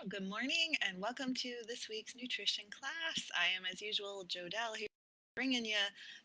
Good morning and welcome to this week's nutrition class. I am, as usual, Jodelle here, bringing you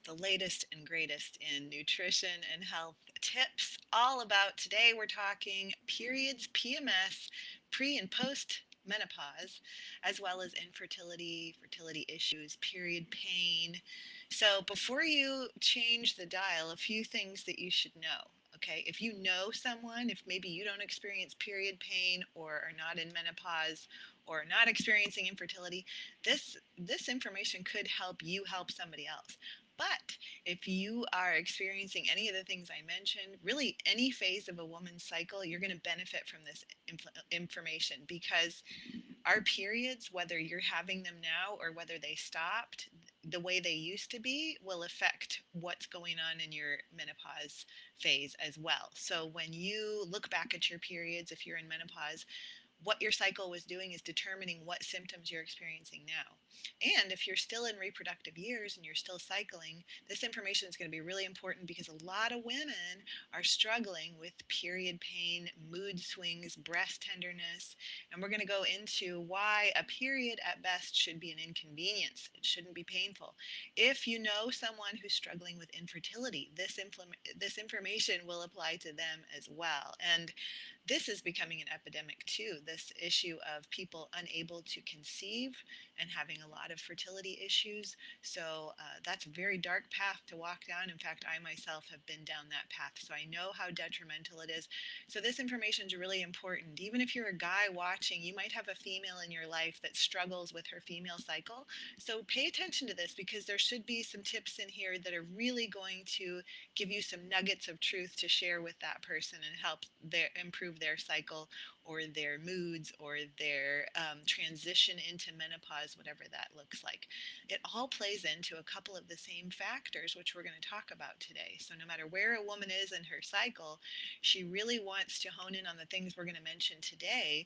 the latest and greatest in nutrition and health tips. All about today, we're talking periods, PMS, pre and post menopause, as well as infertility, fertility issues, period pain. So, before you change the dial, a few things that you should know. Okay, if you know someone, if maybe you don't experience period pain or are not in menopause or not experiencing infertility, this information could help you help somebody else. But if you are experiencing any of the things I mentioned, really any phase of a woman's cycle, you're going to benefit from this information because our periods, whether you're having them now or whether they stopped, the way they used to be will affect what's going on in your menopause phase as well. So when you look back at your periods, if you're in menopause, what your cycle was doing is determining what symptoms you're experiencing now. And if you're still in reproductive years and you're still cycling, this information is going to be really important because a lot of women are struggling with period pain, mood swings, breast tenderness, and we're going to go into why a period at best should be an inconvenience. It shouldn't be painful. If you know someone who's struggling with infertility, this information will apply to them as well. And this is becoming an epidemic too, this issue of people unable to conceive and having a lot of fertility issues. So that's a very dark path to walk down. In fact, I myself have been down that path, so I know how detrimental it is. So this information is really important. Even if you're a guy watching, you might have a female in your life that struggles with her female cycle. So pay attention to this because there should be some tips in here that are really going to give you some nuggets of truth to share with that person and help improve their cycle or their moods or their transition into menopause, whatever that looks like. It all plays into a couple of the same factors, which we're going to talk about today. So no matter where a woman is in her cycle, she really wants to hone in on the things we're going to mention today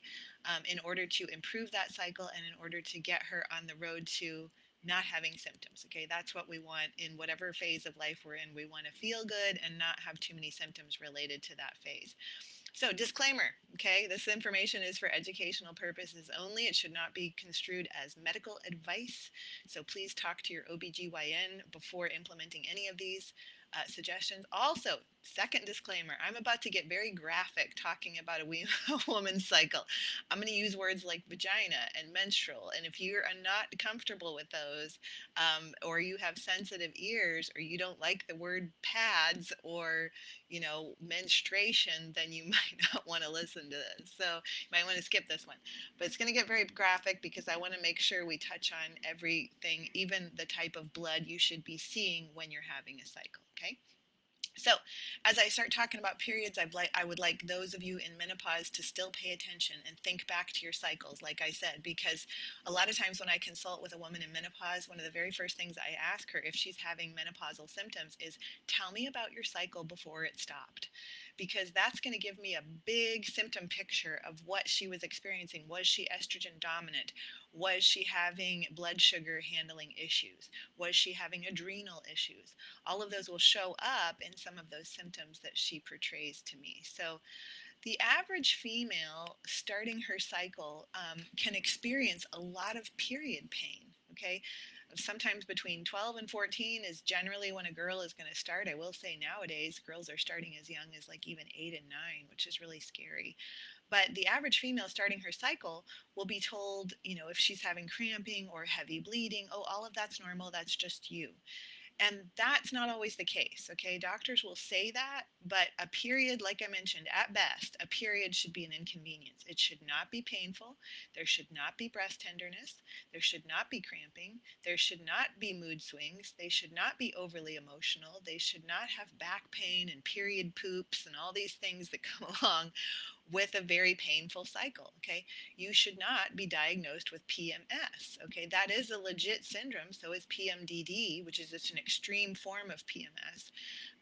in order to improve that cycle and in order to get her on the road to not having symptoms. Okay, that's what we want in whatever phase of life we're in. We want to feel good and not have too many symptoms related to that phase. So disclaimer, okay, this information is for educational purposes only. It should not be construed as medical advice. So please talk to your OBGYN before implementing any of these suggestions. Also, second disclaimer, I'm about to get very graphic talking about a woman's cycle. I'm going to use words like vagina and menstrual. And if you are not comfortable with those, or you have sensitive ears, or you don't like the word pads or, menstruation, then you might not want to listen to this. So you might want to skip this one. But it's going to get very graphic because I want to make sure we touch on everything, even the type of blood you should be seeing when you're having a cycle, okay? So as I start talking about periods, I would like those of you in menopause to still pay attention and think back to your cycles, like I said, because a lot of times when I consult with a woman in menopause, one of the very first things I ask her if she's having menopausal symptoms is, tell me about your cycle before it stopped. Because that's going to give me a big symptom picture of what she was experiencing. Was she estrogen dominant? Was she having blood sugar handling issues? Was she having adrenal issues? All of those will show up in some of those symptoms that she portrays to me. So the average female starting her cycle can experience a lot of period pain, okay? Sometimes between 12 and 14 is generally when a girl is going to start. I will say nowadays girls are starting as young as like even 8 and 9, which is really scary. But the average female starting her cycle will be told, if she's having cramping or heavy bleeding, oh, all of that's normal, that's just you. And that's not always the case, okay? Doctors will say that, but a period, like I mentioned, at best, a period should be an inconvenience. It should not be painful. There should not be breast tenderness. There should not be cramping. There should not be mood swings. They should not be overly emotional. They should not have back pain and period poops and all these things that come along with a very painful cycle, okay? You should not be diagnosed with PMS, okay? That is a legit syndrome, so is PMDD, which is just an extreme form of PMS.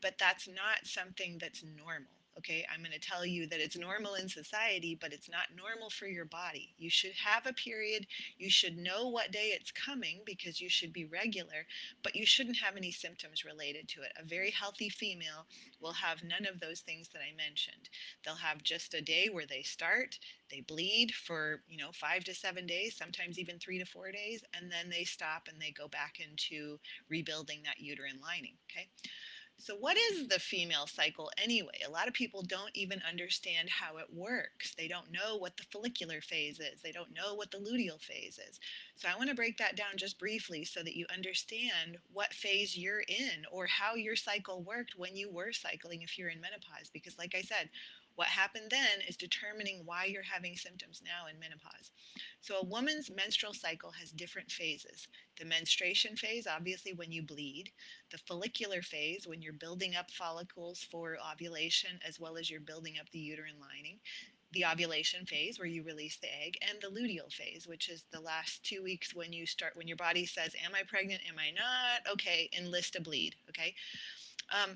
but that's not something that's normal. Okay, I'm going to tell you that it's normal in society, but it's not normal for your body. You should have a period. You should know what day it's coming because you should be regular, but you shouldn't have any symptoms related to it. A very healthy female will have none of those things that I mentioned. They'll have just a day where they start, they bleed for, 5 to 7 days, sometimes even 3 to 4 days, and then they stop and they go back into rebuilding that uterine lining. Okay. So, what is the female cycle anyway? A lot of people don't even understand how it works. They don't know what the follicular phase is, they don't know what the luteal phase is. So, I want to break that down just briefly so that you understand what phase you're in or how your cycle worked when you were cycling if you're in menopause. Because, like I said, what happened then is determining why you're having symptoms now in menopause. So, a woman's menstrual cycle has different phases. The menstruation phase, obviously, when you bleed, the follicular phase, when you're building up follicles for ovulation, as well as you're building up the uterine lining, the ovulation phase, where you release the egg, and the luteal phase, which is the last 2 weeks when you start, when your body says, am I pregnant? Am I not? Okay, enlist a bleed. Okay.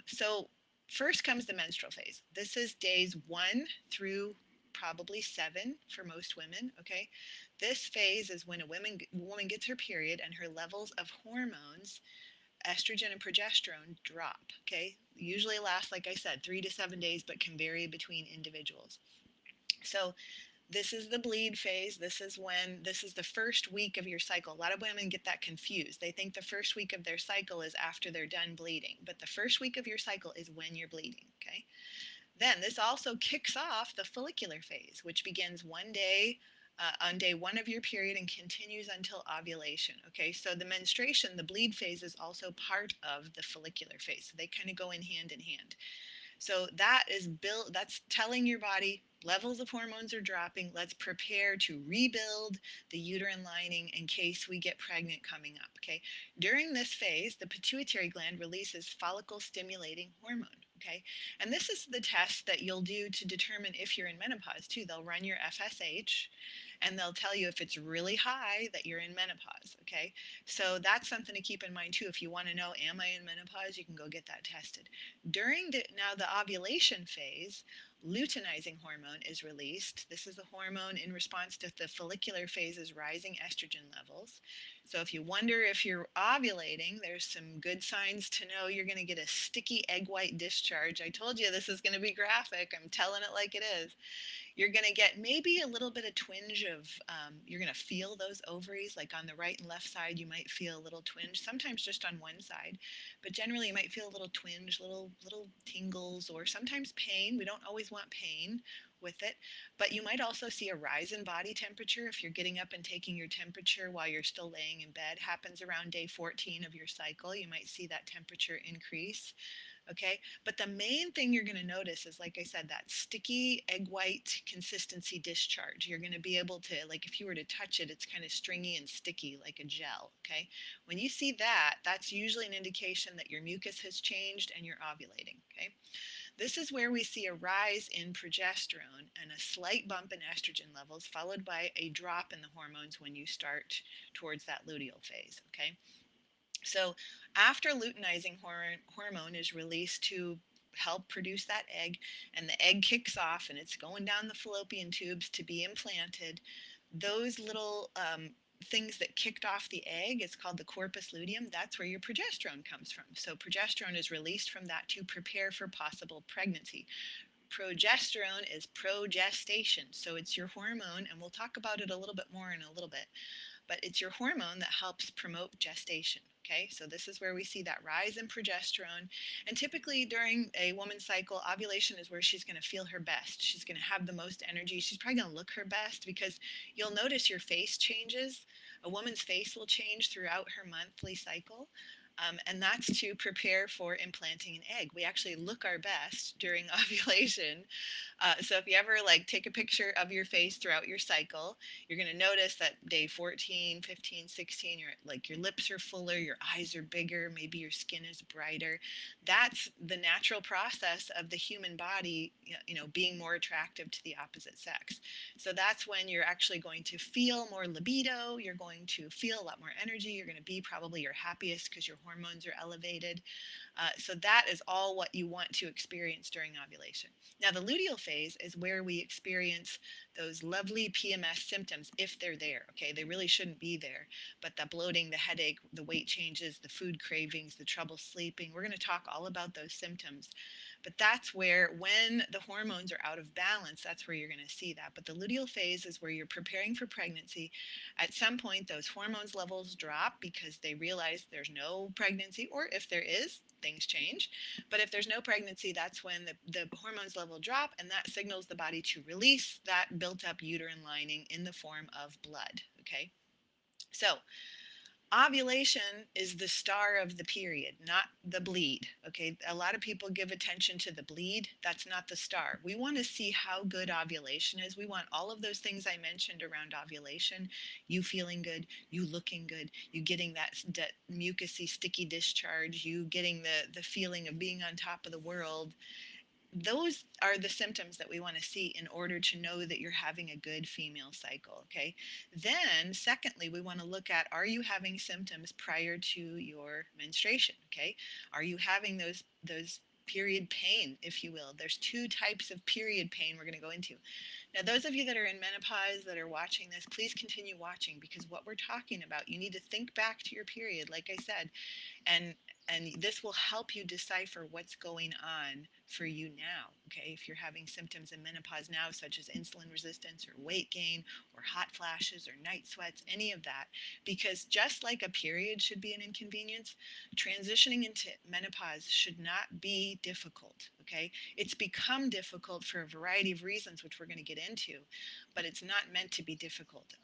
So, first comes the menstrual phase. This is days 1 through probably 7 for most women. Okay. This phase is when a woman gets her period and her levels of hormones, estrogen and progesterone, drop. Okay, usually lasts, like I said, 3 to 7 days, but can vary between individuals. So this is the bleed phase. This is the first week of your cycle. A lot of women get that confused. They think the first week of their cycle is after they're done bleeding, but the first week of your cycle is when you're bleeding. Okay. Then this also kicks off the follicular phase, which begins on day 1 of your period and continues until ovulation. Okay, so the menstruation, the bleed phase, is also part of the follicular phase. So they kind of go in hand. So that's telling your body levels of hormones are dropping. Let's prepare to rebuild the uterine lining in case we get pregnant coming up. Okay, during this phase, the pituitary gland releases follicle stimulating hormone. Okay, and this is the test that you'll do to determine if you're in menopause too. They'll run your FSH and they'll tell you if it's really high that you're in menopause. Okay, so that's something to keep in mind too. If you want to know, am I in menopause, you can go get that tested. During the ovulation phase, luteinizing hormone is released. This is a hormone in response to the follicular phase's rising estrogen levels. So if you wonder if you're ovulating, there's some good signs to know you're going to get a sticky egg white discharge. I told you this is going to be graphic. I'm telling it like it is. You're going to get maybe a little bit of twinge of, you're going to feel those ovaries, like on the right and left side, you might feel a little twinge, sometimes just on one side, but generally you might feel a little twinge, little tingles, or sometimes pain. We don't always want pain with it, but you might also see a rise in body temperature if you're getting up and taking your temperature while you're still laying in bed. Happens around day 14 of your cycle. You might see that temperature increase. Okay, but the main thing you're going to notice is, like I said, that sticky egg white consistency discharge. You're going to be able to, like, if you were to touch it, it's kind of stringy and sticky like a gel. Okay, when you see that, that's usually an indication that your mucus has changed and you're ovulating. Okay, this is where we see a rise in progesterone and a slight bump in estrogen levels, followed by a drop in the hormones when you start towards that luteal phase. Okay, so after luteinizing hormone is released to help produce that egg, and the egg kicks off and it's going down the fallopian tubes to be implanted, those little things that kicked off the egg, it's called the corpus luteum. That's where your progesterone comes from. So progesterone is released from that to prepare for possible pregnancy. Progesterone is progestation, so it's your hormone, and we'll talk about it a little bit more in a little bit, but it's your hormone that helps promote gestation. Okay, so this is where we see that rise in progesterone. And typically during a woman's cycle, ovulation is where she's going to feel her best. She's going to have the most energy. She's probably going to look her best because you'll notice your face changes. A woman's face will change throughout her monthly cycle. And that's to prepare for implanting an egg. We actually look our best during ovulation. So if you ever take a picture of your face throughout your cycle, you're going to notice that day 14, 15, 16, your lips are fuller, your eyes are bigger, maybe your skin is brighter. That's the natural process of the human body, being more attractive to the opposite sex. So that's when you're actually going to feel more libido. You're going to feel a lot more energy. You're going to be probably your happiest because your hormones are elevated. So that is all what you want to experience during ovulation. Now, the luteal phase is where we experience those lovely PMS symptoms if they're there. Okay, they really shouldn't be there, but the bloating, the headache, the weight changes, the food cravings, the trouble sleeping, we're going to talk all about those symptoms. But that's where, when the hormones are out of balance, that's where you're going to see that. But the luteal phase is where you're preparing for pregnancy. At some point, those hormones levels drop because they realize there's no pregnancy, or if there is, things change. But if there's no pregnancy, that's when the hormones level drop, and that signals the body to release that built up uterine lining in the form of blood. Okay, so ovulation is the star of the period, not the bleed. Okay, a lot of people give attention to the bleed. That's not the star. We want to see how good ovulation is. We want all of those things I mentioned around ovulation: you feeling good, you looking good, you getting that mucousy sticky discharge, you getting the feeling of being on top of the world. Those are the symptoms that we want to see in order to know that you're having a good female cycle. Okay, then secondly, we want to look at, are you having symptoms prior to your menstruation? Okay, are you having those period pain, if you will? There's two types of period pain we're going to go into. Now, those of you that are in menopause that are watching this, please continue watching, because what we're talking about, you need to think back to your period, like I said, and this will help you decipher what's going on for you now. Okay, if you're having symptoms in menopause now, such as insulin resistance or weight gain or hot flashes or night sweats, any of that, because just like a period should be an inconvenience, transitioning into menopause should not be difficult. Okay, it's become difficult for a variety of reasons, which we're going to get into, but it's not meant to be difficult.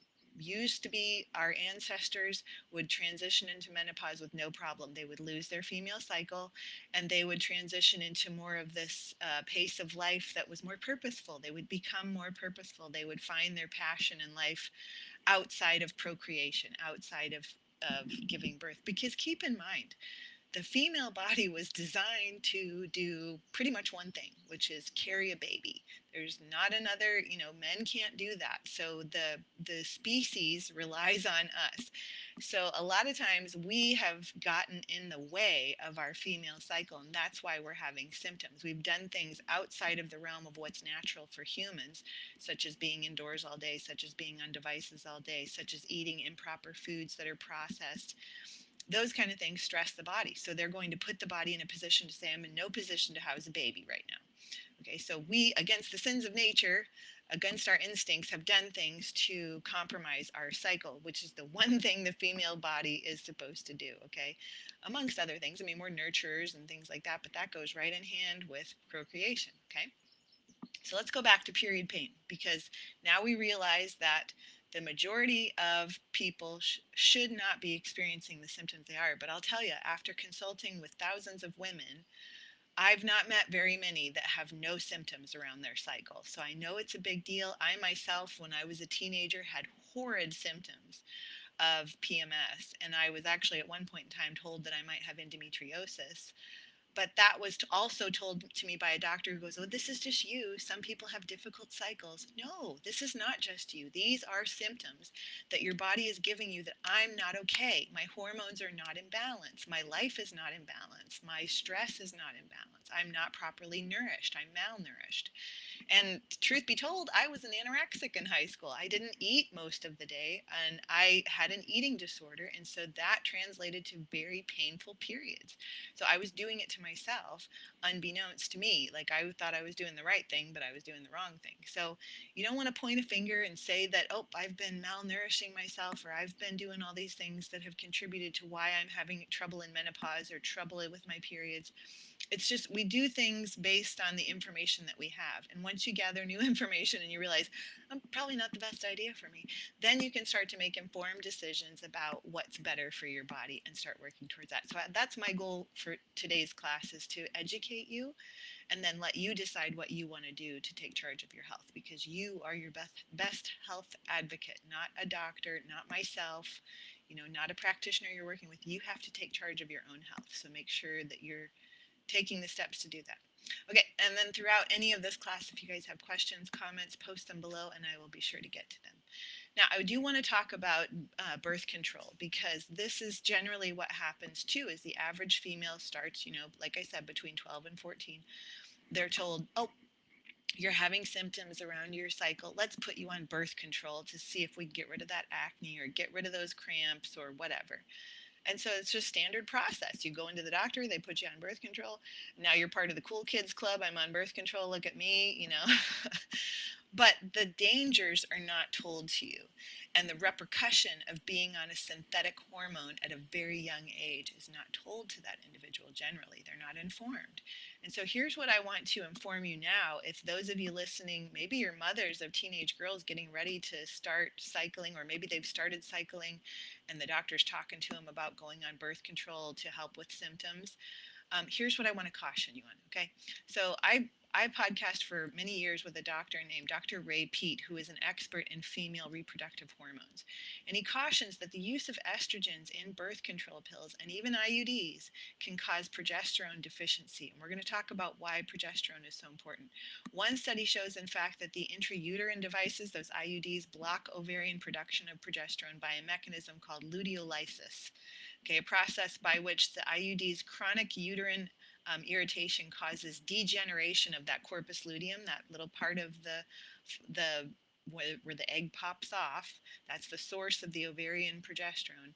Used to be, our ancestors would transition into menopause with no problem. They would lose their female cycle, and they would transition into more of this pace of life that was more purposeful. They would become more purposeful. They would find their passion in life outside of procreation, outside of giving birth. Because keep in mind, the female body was designed to do pretty much one thing, which is carry a baby. There's not another, men can't do that. So the species relies on us. So a lot of times we have gotten in the way of our female cycle, and that's why we're having symptoms. We've done things outside of the realm of what's natural for humans, such as being indoors all day, such as being on devices all day, such as eating improper foods that are processed. Those kind of things stress the body. So they're going to put the body in a position to say, I'm in no position to house a baby right now. Okay, so we, against the sins of nature, against our instincts, have done things to compromise our cycle, which is the one thing the female body is supposed to do. Okay, amongst other things. I mean, we're nurturers and things like that, but that goes right in hand with procreation. Okay, so let's go back to period pain, because now we realize that the majority of people should not be experiencing the symptoms they are. But I'll tell you, after consulting with thousands of women, I've not met very many that have no symptoms around their cycle. So I know it's a big deal. I myself, when I was a teenager, had horrid symptoms of PMS. And I was actually at one point in time told that I might have endometriosis. But that was also told to me by a doctor who goes, oh, this is just you. Some people have difficult cycles. No, this is not just you. These are symptoms that your body is giving you, that I'm not okay. My hormones are not in balance. My life is not in balance. My stress is not in balance. I'm not properly nourished. I'm malnourished. And truth be told, I was an anorexic in high school. I didn't eat most of the day, and I had an eating disorder. And so that translated to very painful periods. So I was doing it to myself, unbeknownst to me. Like, I thought I was doing the right thing, but I was doing the wrong thing. So you don't want to point a finger and say that, oh, I've been malnourishing myself, or I've been doing all these things that have contributed to why I'm having trouble in menopause or trouble with my periods. It's just, we do things based on the information that we have. And once you gather new information and you realize, probably not the best idea for me, then you can start to make informed decisions about what's better for your body and start working towards that. So that's my goal for today's class, is to educate you and then let you decide what you want to do to take charge of your health, because you are your best health advocate, not a doctor, not myself, not a practitioner you're working with. You have to take charge of your own health. So make sure that you're taking the steps to do that. Okay, and then throughout any of this class, if you guys have questions, comments, post them below, and I will be sure to get to them. Now, I do want to talk about birth control, because this is generally what happens too. Is the average female starts, like I said, between 12 and 14. They're told, oh, you're having symptoms around your cycle. Let's put you on birth control to see if we can get rid of that acne or get rid of those cramps or whatever. And so it's just standard process. You go into the doctor, they put you on birth control. Now you're part of the cool kids club. I'm on birth control. Look at me. But the dangers are not told to you. And the repercussion of being on a synthetic hormone at a very young age is not told to that individual generally. They're not informed. And so here's what I want to inform you now. If those of you listening, maybe you're mothers of teenage girls getting ready to start cycling, or maybe they've started cycling and the doctor's talking to them about going on birth control to help with symptoms, here's what I want to caution you on, okay? So I podcast for many years with a doctor named Dr. Ray Peat, who is an expert in female reproductive hormones. And he cautions that the use of estrogens in birth control pills and even IUDs can cause progesterone deficiency. And we're going to talk about why progesterone is so important. One study shows, in fact, that the intrauterine devices, those IUDs, block ovarian production of progesterone by a mechanism called luteolysis. Okay, a process by which the IUD's chronic uterine irritation causes degeneration of that corpus luteum, that little part of the where the egg pops off. That's the source of the ovarian progesterone.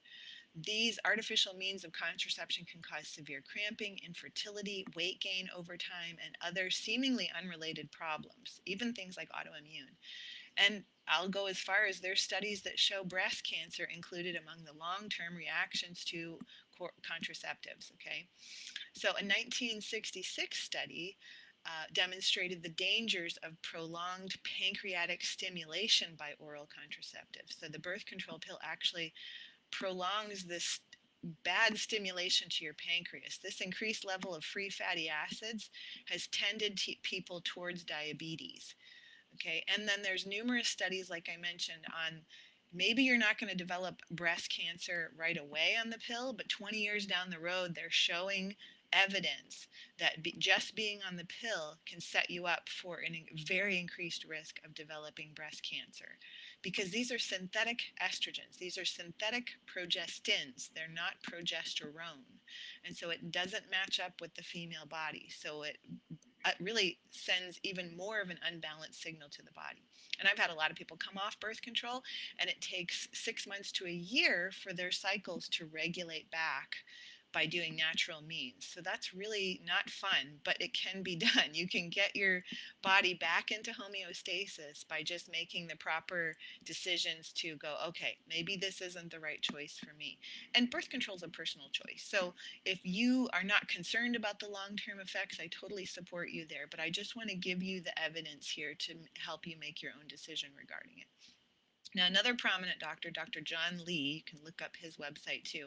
These artificial means of contraception can cause severe cramping, infertility, weight gain over time, and other seemingly unrelated problems, even things like autoimmune. And I'll go as far as there's studies that show breast cancer included among the long-term reactions to contraceptives, okay? So a 1966 study demonstrated the dangers of prolonged pancreatic stimulation by oral contraceptives. So the birth control pill actually prolongs this bad stimulation to your pancreas. This increased level of free fatty acids has tended people towards diabetes. Okay, and then there's numerous studies, like I mentioned, on maybe you're not going to develop breast cancer right away on the pill, but 20 years down the road, they're showing evidence that just being on the pill can set you up for a very increased risk of developing breast cancer, because these are synthetic estrogens. These are synthetic progestins. They're not progesterone. And so it doesn't match up with the female body. So it really sends even more of an unbalanced signal to the body. And I've had a lot of people come off birth control, and it takes 6 months to a year for their cycles to regulate back by doing natural means. So that's really not fun, but it can be done. You can get your body back into homeostasis by just making the proper decisions to go, okay, maybe this isn't the right choice for me. And birth control is a personal choice. So if you are not concerned about the long-term effects, I totally support you there. But I just want to give you the evidence here to help you make your own decision regarding it. Now, another prominent doctor, Dr. John Lee, you can look up his website too,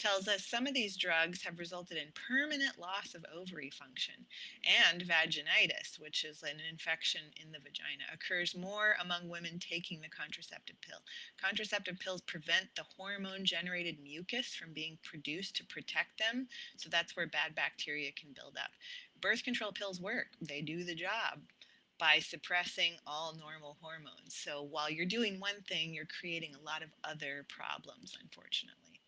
tells us some of these drugs have resulted in permanent loss of ovary function, and vaginitis, which is an infection in the vagina, occurs more among women taking the contraceptive pill. Contraceptive pills prevent the hormone-generated mucus from being produced to protect them, so that's where bad bacteria can build up. Birth control pills work. They do the job by suppressing all normal hormones. So while you're doing one thing, you're creating a lot of other problems, unfortunately.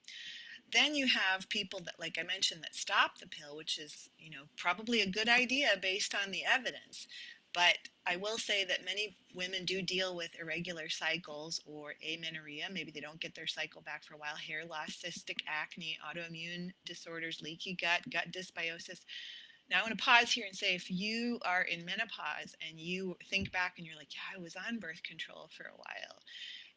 Then you have people that, like I mentioned, that stop the pill, which is, probably a good idea based on the evidence. But I will say that many women do deal with irregular cycles or amenorrhea. Maybe they don't get their cycle back for a while. Hair loss, cystic acne, autoimmune disorders, leaky gut, gut dysbiosis. Now, I want to pause here and say, if you are in menopause and you think back and you're like, yeah, I was on birth control for a while,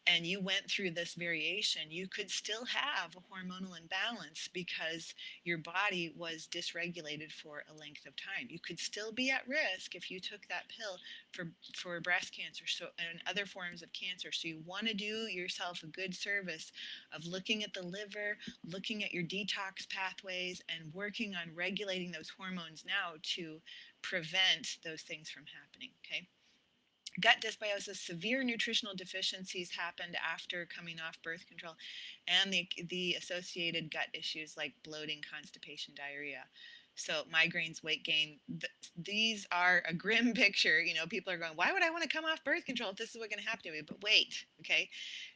and you went through this variation, you could still have a hormonal imbalance because your body was dysregulated for a length of time. You could still be at risk if you took that pill for breast cancer and other forms of cancer. So you want to do yourself a good service of looking at the liver, looking at your detox pathways, and working on regulating those hormones now to prevent those things from happening, okay? Gut dysbiosis, severe nutritional deficiencies happened after coming off birth control, and the associated gut issues like bloating, constipation, diarrhea. So migraines, weight gain, these are a grim picture. You know, people are going, why would I want to come off birth control if this is what's going to happen to me? But wait, okay,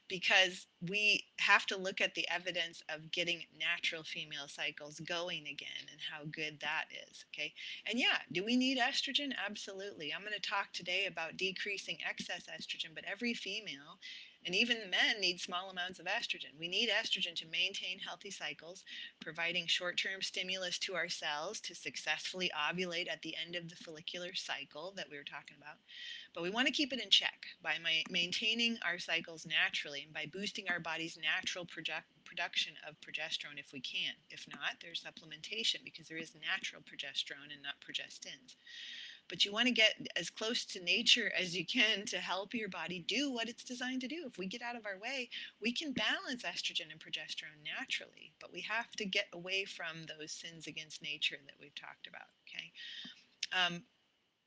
because we have to look at the evidence of getting natural female cycles going again and how good that is. Okay. And yeah, do we need estrogen? Absolutely. I'm going to talk today about decreasing excess estrogen, but every female and even men need small amounts of estrogen. We need estrogen to maintain healthy cycles, providing short-term stimulus to our cells to successfully ovulate at the end of the follicular cycle that we were talking about. But we want to keep it in check by maintaining our cycles naturally and by boosting our body's natural production of progesterone if we can. If not, there's supplementation because there is natural progesterone and not progestins. But you want to get as close to nature as you can to help your body do what it's designed to do. If we get out of our way, we can balance estrogen and progesterone naturally, but we have to get away from those sins against nature that we've talked about. Okay.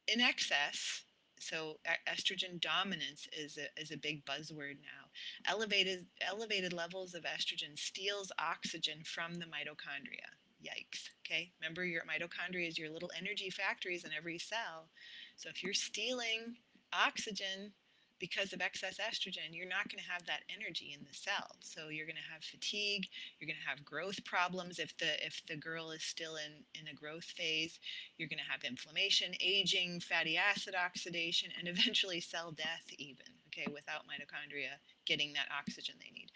In excess, so estrogen dominance is a big buzzword now. Elevated levels of estrogen steals oxygen from the mitochondria. Yikes. Okay. Remember, your mitochondria is your little energy factories in every cell. So if you're stealing oxygen because of excess estrogen, you're not going to have that energy in the cell. So you're going to have fatigue, you're going to have growth problems if the girl is still in a growth phase. You're going to have inflammation, aging, fatty acid oxidation, and eventually cell death even, okay, without mitochondria getting that oxygen they need.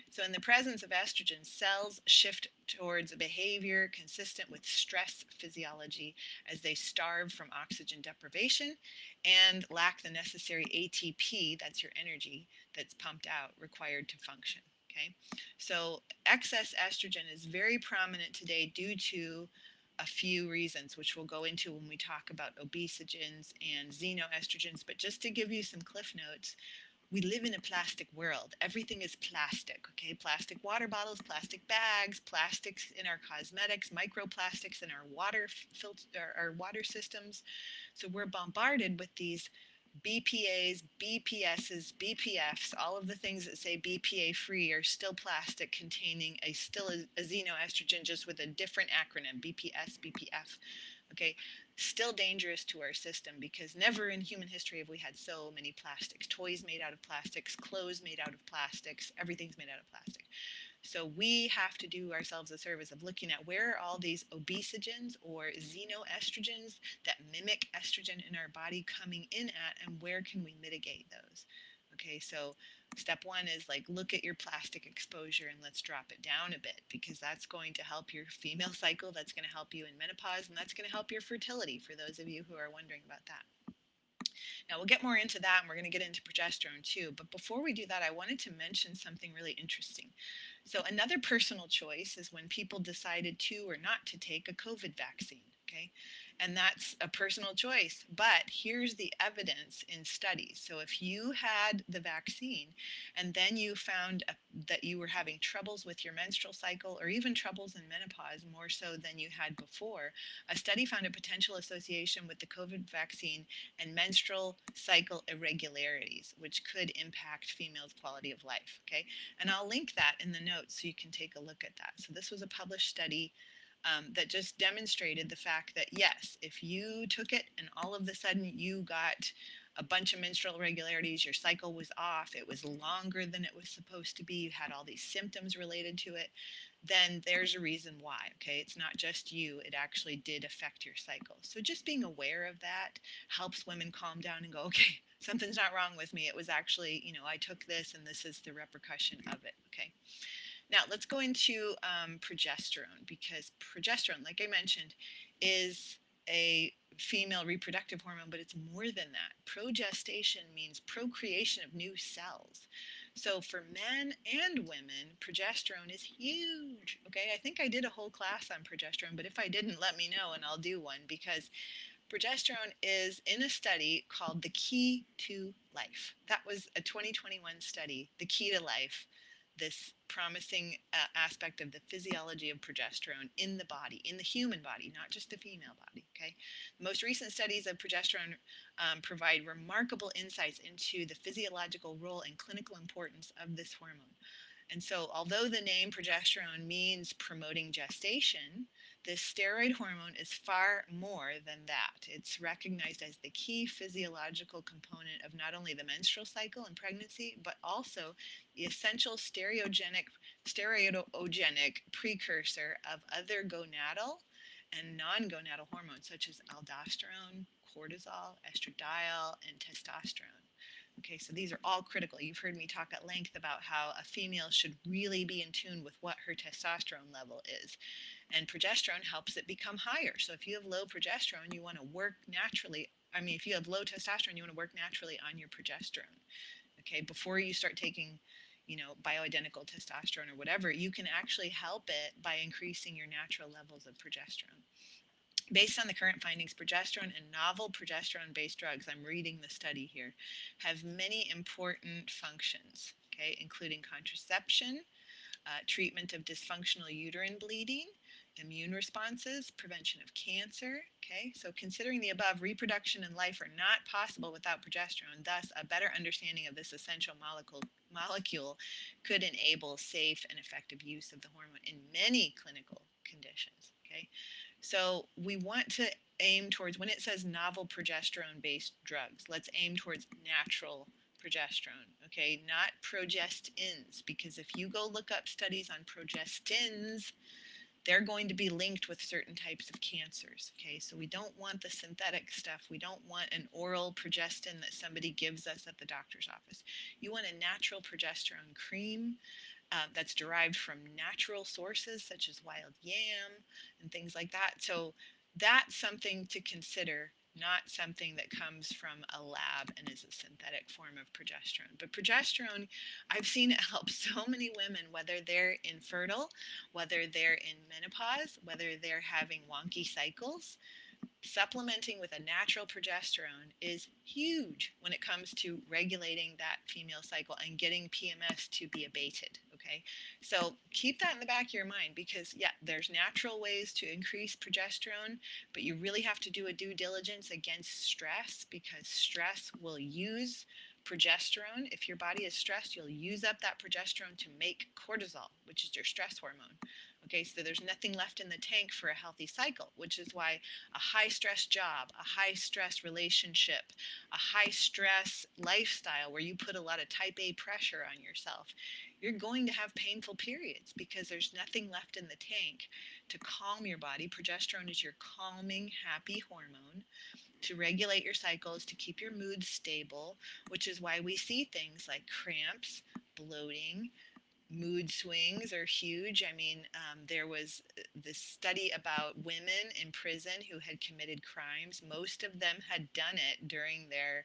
So in the presence of estrogen, cells shift towards a behavior consistent with stress physiology as they starve from oxygen deprivation and lack the necessary ATP, that's your energy, that's pumped out, required to function. Okay, so excess estrogen is very prominent today due to a few reasons, which we'll go into when we talk about obesogens and xenoestrogens. But just to give you some cliff notes, we live in a plastic world. Everything is plastic, okay? Plastic water bottles, plastic bags, plastics in our cosmetics, microplastics in our water our water systems. So we're bombarded with these BPAs, BPSs, BPFs, all of the things that say BPA free are still plastic containing still a xenoestrogen, just with a different acronym, BPS, BPF. Okay, still dangerous to our system because never in human history have we had so many plastics. Toys made out of plastics, clothes made out of plastics, everything's made out of plastic. So we have to do ourselves a service of looking at where are all these obesogens or xenoestrogens that mimic estrogen in our body coming in at, and where can we mitigate those? Okay, so step one is like look at your plastic exposure and let's drop it down a bit, because that's going to help your female cycle, that's going to help you in menopause, and that's going to help your fertility for those of you who are wondering about that. Now we'll get more into that and we're going to get into progesterone too. But before we do that, I wanted to mention something really interesting. So another personal choice is when people decided to or not to take a COVID vaccine. Okay. And that's a personal choice. But here's the evidence in studies. So if you had the vaccine and then you found that you were having troubles with your menstrual cycle or even troubles in menopause more so than you had before, a study found a potential association with the COVID vaccine and menstrual cycle irregularities, which could impact females' quality of life. Okay. And I'll link that in the notes so you can take a look at that. So this was a published study that just demonstrated the fact that yes, if you took it and all of a sudden you got a bunch of menstrual irregularities, your cycle was off, it was longer than it was supposed to be, you had all these symptoms related to it, then there's a reason why. Okay, it's not just you, it actually did affect your cycle. So just being aware of that helps women calm down and go, okay, something's not wrong with me, it was actually, I took this and this is the repercussion of it. Okay. Now let's go into progesterone, because progesterone, like I mentioned, is a female reproductive hormone, but it's more than that. Progestation means procreation of new cells. So for men and women, progesterone is huge. Okay, I think I did a whole class on progesterone, but if I didn't, let me know and I'll do one, because progesterone is in a study called The Key to Life. That was a 2021 study, The Key to Life, this promising aspect of the physiology of progesterone in the body, in the human body, not just the female body. Okay, the most recent studies of progesterone provide remarkable insights into the physiological role and clinical importance of this hormone. And so, although the name progesterone means promoting gestation, This steroid hormone is far more than that. It's recognized as the key physiological component of not only the menstrual cycle and pregnancy, but also the essential steroidogenic precursor of other gonadal and non-gonadal hormones such as aldosterone, cortisol, estradiol, and testosterone. Okay, so these are all critical. You've heard me talk at length about how a female should really be in tune with what her testosterone level is. And progesterone helps it become higher. So if you have low progesterone, you want to work naturally. If you have low testosterone, you want to work naturally on your progesterone. Okay, before you start taking, bioidentical testosterone or whatever, you can actually help it by increasing your natural levels of progesterone. Based on the current findings, progesterone and novel progesterone-based drugs, I'm reading the study here, have many important functions, okay, including contraception, treatment of dysfunctional uterine bleeding, immune responses, prevention of cancer. Okay, so considering the above, reproduction and life are not possible without progesterone. Thus, a better understanding of this essential molecule could enable safe and effective use of the hormone in many clinical conditions. Okay, so we want to aim towards, when it says novel progesterone-based drugs, let's aim towards natural progesterone, okay, not progestins, because if you go look up studies on progestins, they're going to be linked with certain types of cancers, okay? So we don't want the synthetic stuff. We don't want an oral progestin that somebody gives us at the doctor's office. You want a natural progesterone cream that's derived from natural sources such as wild yam and things like that. So that's something to consider, not something that comes from a lab and is a synthetic form of progesterone. But progesterone, I've seen it help so many women, whether they're infertile, whether they're in menopause, whether they're having wonky cycles. Supplementing with a natural progesterone is huge when it comes to regulating that female cycle and getting PMS to be abated, okay? So keep that in the back of your mind, because yeah, there's natural ways to increase progesterone, but you really have to do a due diligence against stress, because stress will use progesterone. If your body is stressed, you'll use up that progesterone to make cortisol, which is your stress hormone. Okay, so there's nothing left in the tank for a healthy cycle, which is why a high stress job, a high stress relationship, a high stress lifestyle where you put a lot of type A pressure on yourself, you're going to have painful periods because there's nothing left in the tank to calm your body. Progesterone is your calming, happy hormone to regulate your cycles, to keep your mood stable, which is why we see things like cramps, bloating. Mood swings are huge. There was this study about women in prison who had committed crimes. Most of them had done it during their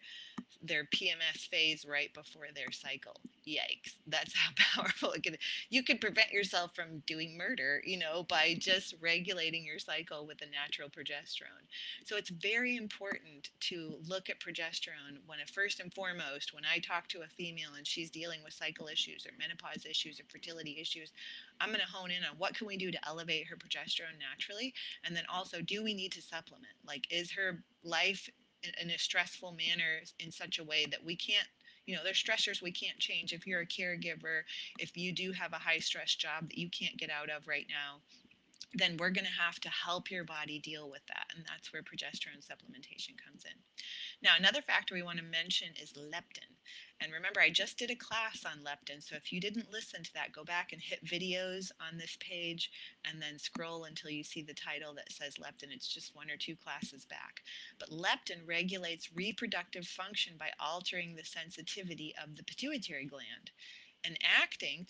PMS phase right before their cycle. Yikes. That's how powerful it can. You could prevent yourself from doing murder, by just regulating your cycle with a natural progesterone. So it's very important to look at progesterone first and foremost, when I talk to a female and she's dealing with cycle issues or menopause issues or fertility issues, I'm going to hone in on what can we do to elevate her progesterone naturally, and then also, do we need to supplement? Like, is her life in a stressful manner in such a way that we can't, there's stressors we can't change. If you're a caregiver, if you do have a high stress job that you can't get out of right now, then we're going to have to help your body deal with that. And that's where progesterone supplementation comes in. Now, another factor we want to mention is leptin. And remember, I just did a class on leptin. So if you didn't listen to that, go back and hit videos on this page and then scroll until you see the title that says leptin. It's just 1 or 2 classes back. But leptin regulates reproductive function by altering the sensitivity of the pituitary gland and acting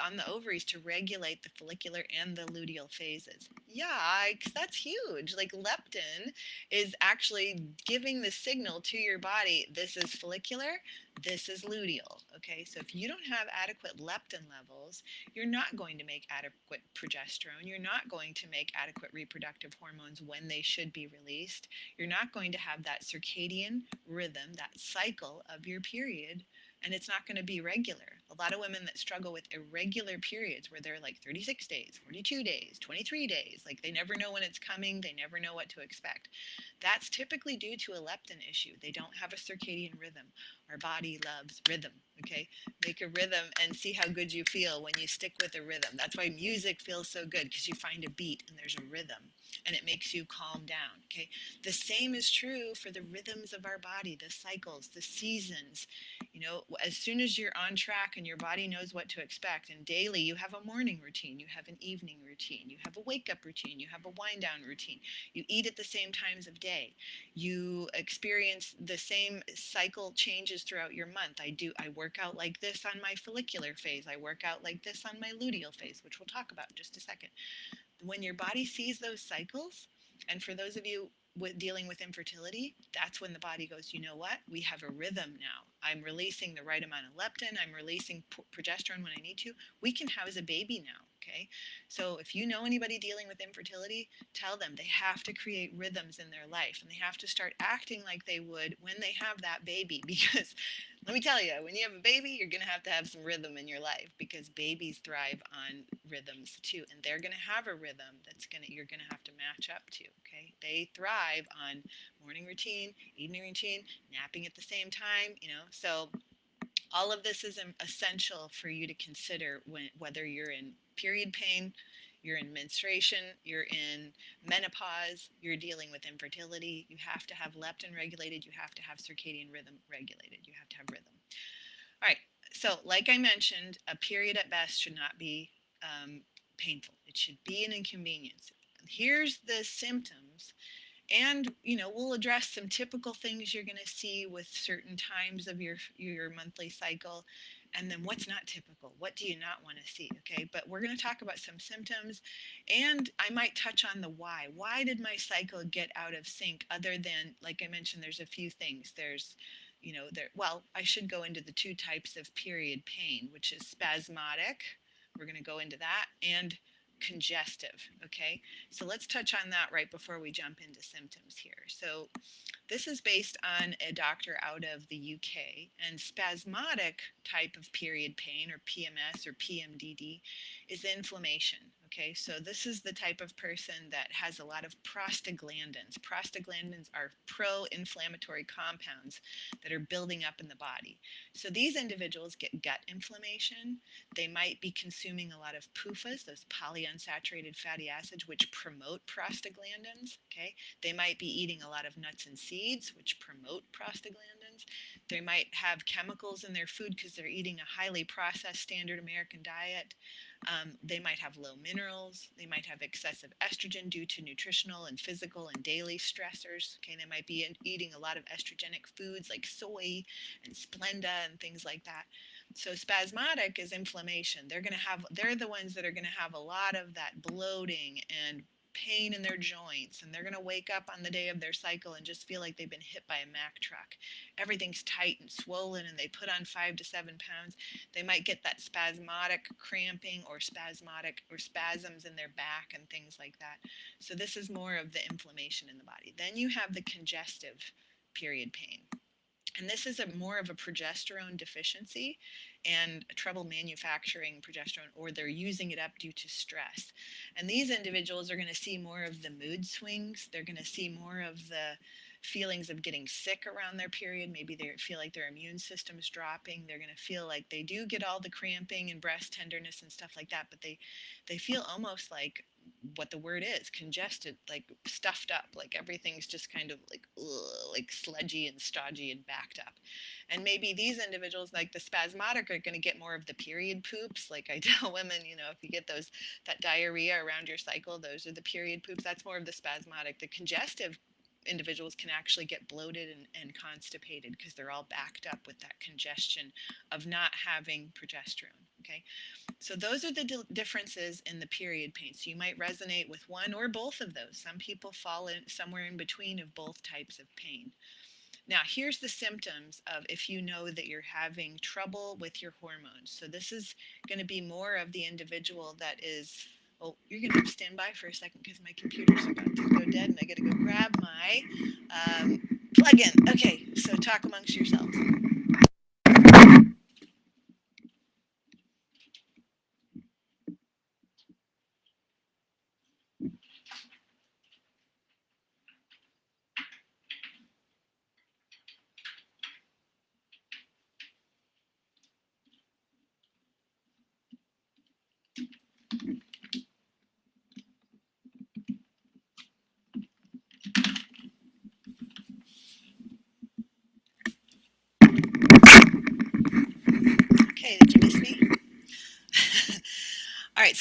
on the ovaries to regulate the follicular and the luteal phases. Yikes, that's huge. Like, leptin is actually giving the signal to your body, this is follicular, this is luteal. Okay, so if you don't have adequate leptin levels, you're not going to make adequate progesterone. You're not going to make adequate reproductive hormones when they should be released. You're not going to have that circadian rhythm, that cycle of your period, and it's not going to be regular. A a lot of women that struggle with irregular periods where they're like 36 days, 42 days, 23 days, like they never know when it's coming, they never know what to expect. That's typically due to a leptin issue. They don't have a circadian rhythm. Our body loves rhythm, okay? Make a rhythm and see how good you feel when you stick with a rhythm. That's why music feels so good, because you find a beat and there's a rhythm and it makes you calm down, okay? The same is true for the rhythms of our body, the cycles, the seasons. You know, as soon as you're on track and your body knows what to expect, and daily you have a morning routine, you have an evening routine, you have a wake up routine, you have a wind down routine, you eat at the same times of day, you experience the same cycle changes throughout your month. I work out like this on my follicular phase, I work out like this on my luteal phase, which we'll talk about in just a second. When your body sees those cycles, and for those of you dealing with infertility, that's when the body goes, you know what? We have a rhythm now. I'm releasing the right amount of leptin. I'm releasing progesterone when I need to. We can house a baby now. Okay. So if you know anybody dealing with infertility, tell them they have to create rhythms in their life, and they have to start acting like they would when they have that baby, because let me tell you, when you have a baby, you're going to have some rhythm in your life, because babies thrive on rhythms too. And they're going to have a rhythm you're going to have to match up to. Okay. They thrive on morning routine, evening routine, napping at the same time, so all of this is essential for you to consider whether you're in period pain, you're in menstruation, you're in menopause, you're dealing with infertility. You have to have leptin regulated. You have to have circadian rhythm regulated. You have to have rhythm. All right. So like I mentioned, a period at best should not be painful. It should be an inconvenience. Here's the symptoms. And, we'll address some typical things you're going to see with certain times of your monthly cycle. And then what's not typical? What do you not want to see? Okay. But we're going to talk about some symptoms, and I might touch on the why. Why did my cycle get out of sync? Other than, like I mentioned, there's a few things. There's, I should go into the two types of period pain, which is spasmodic. We're going to go into that, and congestive. Okay, so let's touch on that right before we jump into symptoms here. So this is based on a doctor out of the UK, and spasmodic type of period pain, or PMS or PMDD, is inflammation. Okay, so this is the type of person that has a lot of prostaglandins. Prostaglandins are pro-inflammatory compounds that are building up in the body. So these individuals get gut inflammation. They might be consuming a lot of PUFAs, those polyunsaturated fatty acids, which promote prostaglandins. Okay, they might be eating a lot of nuts and seeds, which promote prostaglandins. They might have chemicals in their food because they're eating a highly processed standard American diet. They might have low minerals. They might have excessive estrogen due to nutritional and physical and daily stressors. Okay, they might be eating a lot of estrogenic foods like soy and Splenda and things like that. So spasmodic is inflammation. They're the ones that are going to have a lot of that bloating and pain in their joints, and they're going to wake up on the day of their cycle and just feel like they've been hit by a Mack truck. Everything's tight and swollen, and they put on 5 to 7 pounds. They might get that spasmodic cramping or spasms in their back and things like that. So this is more of the inflammation in the body. Then you have the congestive period pain. And this is more of a progesterone deficiency and trouble manufacturing progesterone, or they're using it up due to stress. And these individuals are going to see more of the mood swings. They're going to see more of the feelings of getting sick around their period. Maybe they feel like their immune system's dropping. They're going to feel like they do get all the cramping and breast tenderness and stuff like that, but they feel almost like what the word is, congested, like stuffed up, like everything's just kind of like sludgy and stodgy and backed up. And maybe these individuals, like the spasmodic, are going to get more of the period poops. Like I tell women, if you get that diarrhea around your cycle, those are the period poops. That's more of the spasmodic. The congestive individuals can actually get bloated and constipated because they're all backed up with that congestion of not having progesterone. Okay, so those are the differences in the period pain. So you might resonate with one or both of those. Some people fall in somewhere in between of both types of pain. Now, here's the symptoms of if you know that you're having trouble with your hormones. So this is going to be more of the individual that is, oh, you're going to have to stand by for a second because my computer's about to go dead and I got to go grab my plug-in. Okay, so talk amongst yourselves.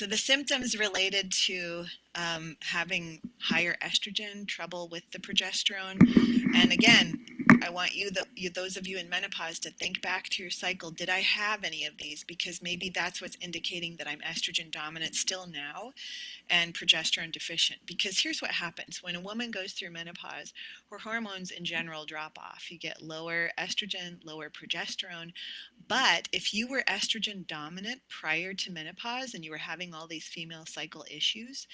So the symptoms related to having higher estrogen, trouble with the progesterone, and again, I want those of you in menopause to think back to your cycle. Did I have any of these? Because maybe that's what's indicating that I'm estrogen dominant still now and progesterone deficient. Because here's what happens when a woman goes through menopause, her hormones in general drop off. You get lower estrogen, lower progesterone. But if you were estrogen dominant prior to menopause and you were having all these female cycle issues,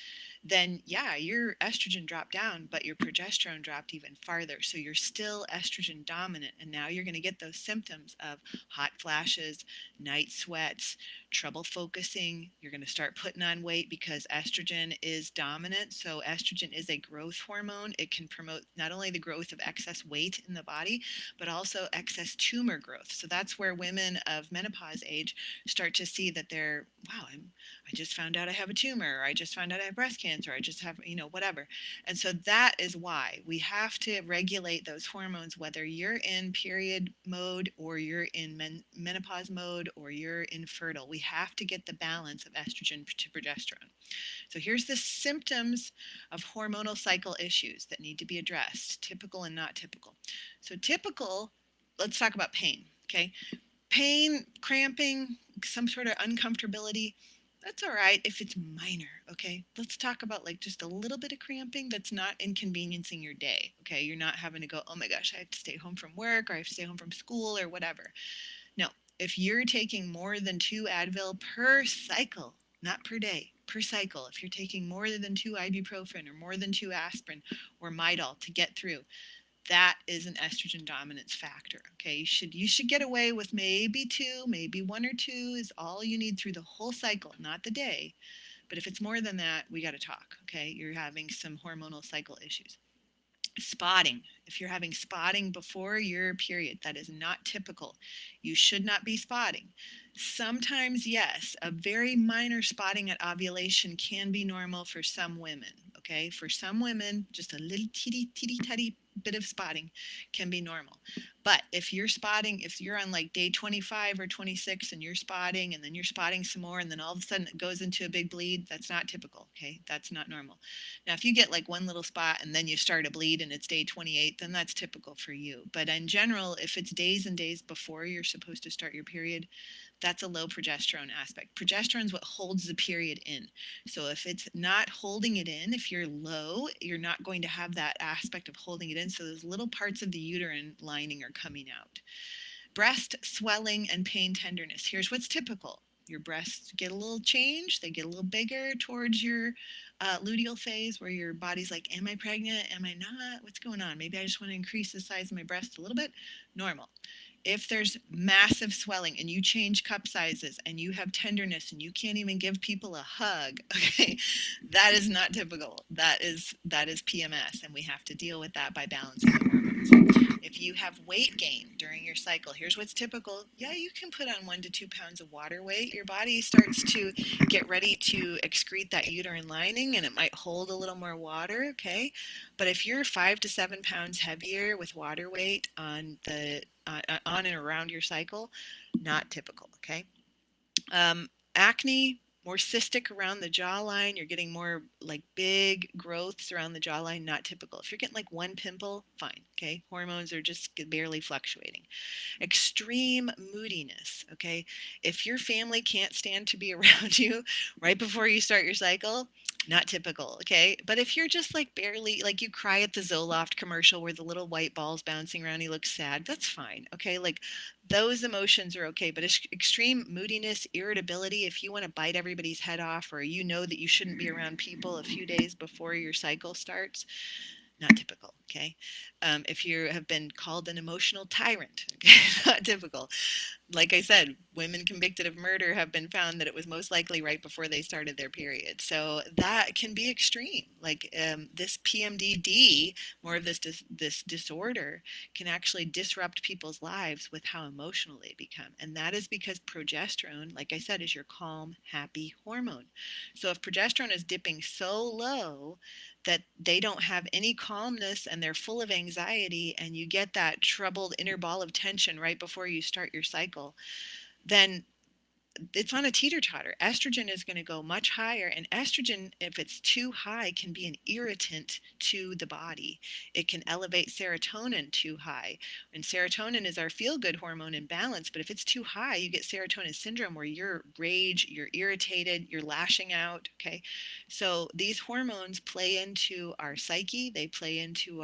then yeah, your estrogen dropped down, but your progesterone dropped even farther. So you're still estrogen dominant. And now you're going to get those symptoms of hot flashes, night sweats, trouble focusing. You're going to start putting on weight because estrogen is dominant. So estrogen is a growth hormone. It can promote not only the growth of excess weight in the body, but also excess tumor growth. So that's where women of menopause age start to see that they're, wow, I just found out I have a tumor, or I just found out I have breast cancer, I just have, whatever. And so that is why we have to regulate those hormones, whether you're in period mode or you're in menopause mode or you're infertile. We have to get the balance of estrogen to progesterone. So here's the symptoms of hormonal cycle issues that need to be addressed, typical and not typical. So typical, let's talk about pain, okay? Pain, cramping, some sort of uncomfortability, that's all right if it's minor, okay? Let's talk about like just a little bit of cramping that's not inconveniencing your day, okay? You're not having to go, oh my gosh, I have to stay home from work or I have to stay home from school or whatever. No, if you're taking more than 2 Advil per cycle, not per day, per cycle, if you're taking more than 2 ibuprofen or more than 2 aspirin or Midol to get through, that is an estrogen dominance factor. Okay, you should get away with maybe 2, maybe 1 or 2 is all you need through the whole cycle, not the day. But if it's more than that, we got to talk. Okay, you're having some hormonal cycle issues. Spotting. If you're having spotting before your period, that is not typical. You should not be spotting. Sometimes, yes, a very minor spotting at ovulation can be normal for some women. Okay, for some women, just a little teeny bit of spotting can be normal. But if you're spotting, if you're on like day 25 or 26 and you're spotting and then you're spotting some more and then all of a sudden it goes into a big bleed, that's not typical. Okay, that's not normal. Now, if you get like one little spot and then you start a bleed and it's day 28, then that's typical for you. But in general, if it's days and days before you're supposed to start your period, that's a low progesterone aspect. Progesterone is what holds the period in. So if it's not holding it in, if you're low, you're not going to have that aspect of holding it in. So those little parts of the uterine lining are coming out. Breast swelling and pain tenderness. Here's what's typical. Your breasts get a little change. They get a little bigger towards your luteal phase where your body's like, am I pregnant? Am I not? What's going on? Maybe I just want to increase the size of my breast a little bit. Normal. If there's massive swelling and you change cup sizes and you have tenderness and you can't even give people a hug, okay, that is not typical. That is PMS, and we have to deal with that by balancing the hormones. If you have weight gain during your cycle, here's what's typical. Yeah, you can put on 1 to 2 pounds of water weight. Your body starts to get ready to excrete that uterine lining and it might hold a little more water, okay? But if you're 5 to 7 pounds heavier with water weight on and around your cycle, not typical, okay? Acne, more cystic around the jawline. You're getting more like big growths around the jawline, not typical. If you're getting like one pimple, fine, okay? Hormones are just barely fluctuating. Extreme moodiness, okay? If your family can't stand to be around you right before you start your cycle, not typical, okay? But if you're just like barely, like you cry at the Zoloft commercial where the little white ball's bouncing around, you look sad, that's fine, okay? Like those emotions are okay, but extreme moodiness, irritability, if you want to bite everybody's head off or you know that you shouldn't be around people a few days before your cycle starts, not typical, okay? If you have been called an emotional tyrant, okay, not typical. Like I said, women convicted of murder have been found that it was most likely right before they started their period. So that can be extreme. Like this PMDD, more of this disorder, can actually disrupt people's lives with how emotional they become. And that is because progesterone, like I said, is your calm, happy hormone. So if progesterone is dipping so low that they don't have any calmness and they're full of anxiety and you get that troubled inner ball of tension right before you start your cycle, then it's on a teeter-totter. Estrogen is going to go much higher, and estrogen, if it's too high, can be an irritant to the body. It can elevate serotonin too high, and serotonin is our feel-good hormone in balance, but if it's too high, you get serotonin syndrome where you're rage, you're irritated, you're lashing out. Okay, so these hormones play into our psyche, they play into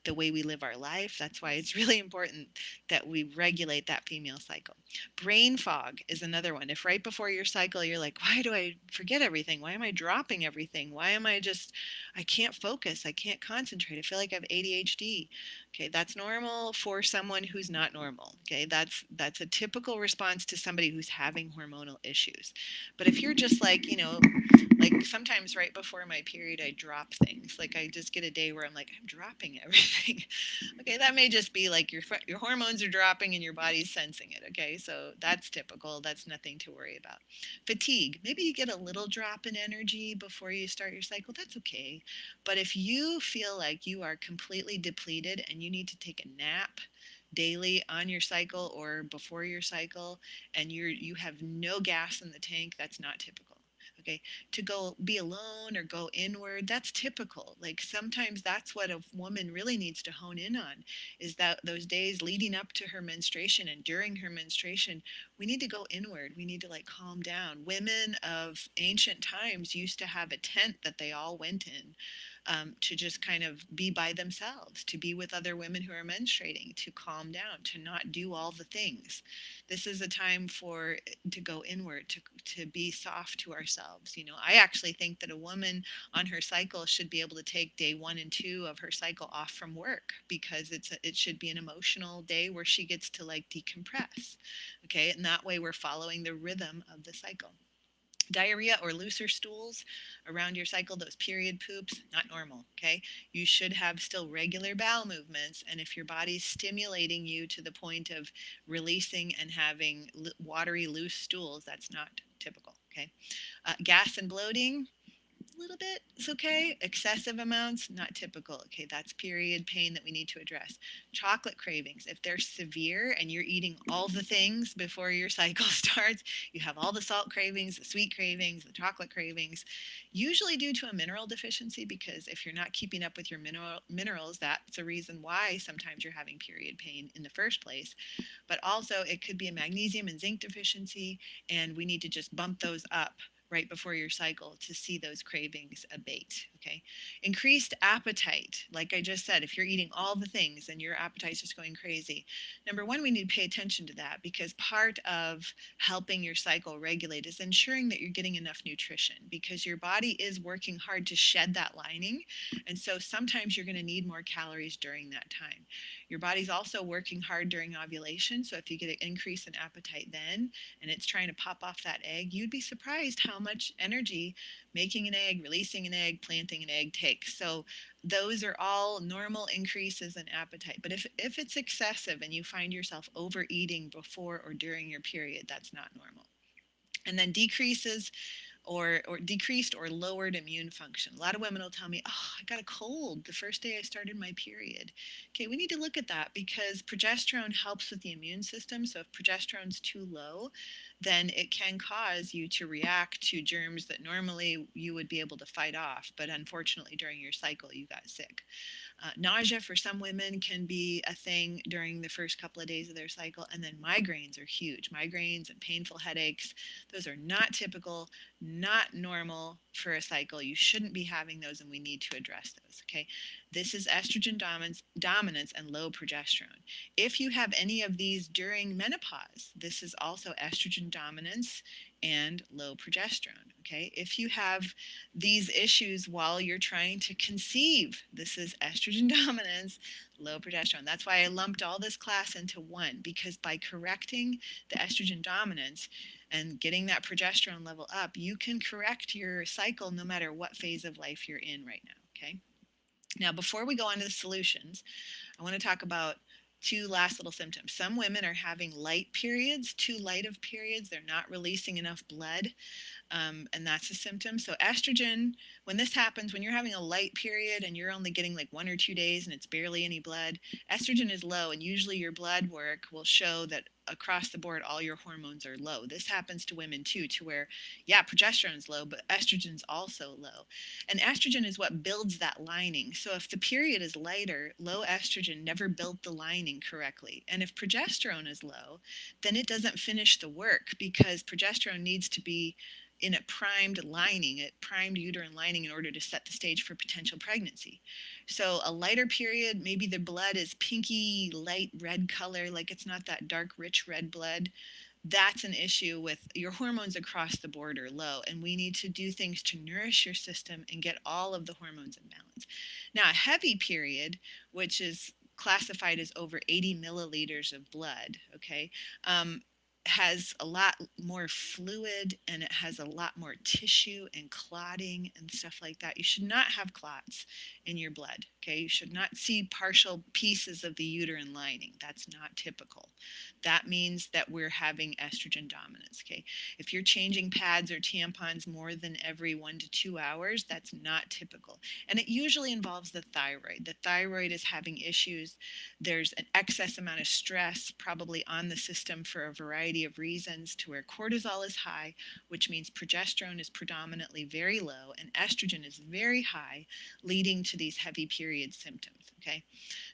the way we live our life. That's why it's really important that we regulate that female cycle. Brain fog is another one. If right before your cycle you're like, why do I forget everything? Why am I dropping everything? Why am I can't focus. I can't concentrate. I feel like I have ADHD. Okay, that's normal for someone who's not normal. Okay, that's a typical response to somebody who's having hormonal issues. But if you're just like, like sometimes right before my period, I drop things. Like I just get a day where I'm like, I'm dropping everything. Okay, that may just be like your hormones are dropping and your body's sensing it. Okay, so that's typical. That's nothing to worry about. Fatigue. Maybe you get a little drop in energy before you start your cycle. That's okay. But if you feel like you are completely depleted and you need to take a nap daily on your cycle or before your cycle and you have no gas in the tank, that's not typical. Okay, to go be alone or go inward, that's typical. Like sometimes that's what a woman really needs to hone in on, is that those days leading up to her menstruation and during her menstruation, we need to go inward. We need to like calm down. Women of ancient times used to have a tent that they all went in, to just kind of be by themselves, to be with other women who are menstruating, to calm down, to not do all the things. This is a time for to go inward, to be soft to ourselves. I actually think that a woman on her cycle should be able to take day 1 and 2 of her cycle off from work, because it should be an emotional day where she gets to like decompress. Okay, and that way we're following the rhythm of the cycle. Diarrhea or looser stools around your cycle, those period poops, not normal. Okay, you should have still regular bowel movements, and if your body's stimulating you to the point of releasing and having watery loose stools, that's not typical. Okay, gas and bloating, a little bit is okay. Excessive amounts, not typical. Okay, that's period pain that we need to address. Chocolate cravings, if they're severe and you're eating all the things before your cycle starts, you have all the salt cravings, the sweet cravings, the chocolate cravings, usually due to a mineral deficiency, because if you're not keeping up with your minerals, that's a reason why sometimes you're having period pain in the first place. But also it could be a magnesium and zinc deficiency, and we need to just bump those up right before your cycle to see those cravings abate. Okay, increased appetite, like I just said, if you're eating all the things and your appetite's just going crazy, number one, we need to pay attention to that, because part of helping your cycle regulate is ensuring that you're getting enough nutrition, because your body is working hard to shed that lining, and so sometimes you're going to need more calories during that time. Your body's also working hard during ovulation, so if you get an increase in appetite then and it's trying to pop off that egg, you'd be surprised how much energy making an egg, releasing an egg, planting an egg takes. So those are all normal increases in appetite. But if it's excessive and you find yourself overeating before or during your period, that's not normal. And then decreases or decreased or lowered immune function. A lot of women will tell me, oh, I got a cold the first day I started my period. Okay, we need to look at that, because progesterone helps with the immune system. So if progesterone's too low, then it can cause you to react to germs that normally you would be able to fight off. But unfortunately, during your cycle, you got sick. Nausea for some women can be a thing during the first couple of days of their cycle. And then migraines are huge. Migraines and painful headaches, those are not typical, not normal for a cycle. You shouldn't be having those, and we need to address those. Okay, this is estrogen dominance and low progesterone. If you have any of these during menopause, this is also estrogen dominance and low progesterone. Okay, if you have these issues while you're trying to conceive, this is estrogen dominance, low progesterone. That's why I lumped all this class into one, because by correcting the estrogen dominance and getting that progesterone level up, you can correct your cycle no matter what phase of life you're in right now. Okay, now before we go on to the solutions, I want to talk about two last little symptoms. Some women are having light periods, too light of periods. They're not releasing enough blood, and that's a symptom. So estrogen, when this happens, when you're having a light period and you're only getting like 1 or 2 days and it's barely any blood, estrogen is low, and usually your blood work will show that across the board, all your hormones are low. This happens to women too, to where, yeah, progesterone's low, but estrogen's also low. And estrogen is what builds that lining. So if the period is lighter, low estrogen never built the lining correctly. And if progesterone is low, then it doesn't finish the work, because progesterone needs to be in a primed lining, a primed uterine lining, in order to set the stage for potential pregnancy. So a lighter period, maybe the blood is pinky, light red color, like it's not that dark, rich red blood. That's an issue with your hormones across the board are low, and we need to do things to nourish your system and get all of the hormones in balance. Now, a heavy period, which is classified as over 80 milliliters of blood, okay, has a lot more fluid, and it has a lot more tissue and clotting and stuff like that. You should not have clots in your blood, okay? You should not see partial pieces of the uterine lining. That's not typical. That means that we're having estrogen dominance, okay? If you're changing pads or tampons more than every 1 to 2 hours, that's not typical. And it usually involves the thyroid. The thyroid is having issues. There's an excess amount of stress probably on the system for a variety of reasons, to where cortisol is high, which means progesterone is predominantly very low and estrogen is very high, leading to these heavy period symptoms, okay?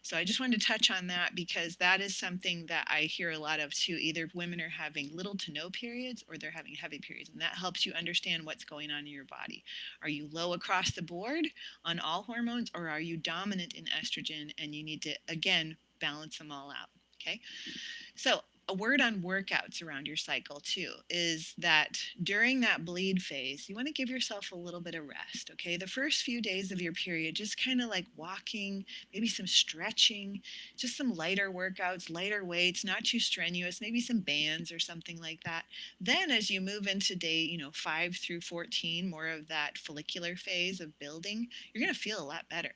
So I just wanted to touch on that, because that is something that I hear a lot of too. Either women are having little to no periods, or they're having heavy periods, and that helps you understand what's going on in your body. Are you low across the board on all hormones, or are you dominant in estrogen and you need to, again, balance them all out, okay? So a word on workouts around your cycle too is that during that bleed phase, you want to give yourself a little bit of rest, okay? The first few days of your period, just kind of like walking, maybe some stretching, just some lighter workouts, lighter weights, not too strenuous, maybe some bands or something like that. Then as you move into day, 5 through 14, more of that follicular phase of building, you're going to feel a lot better.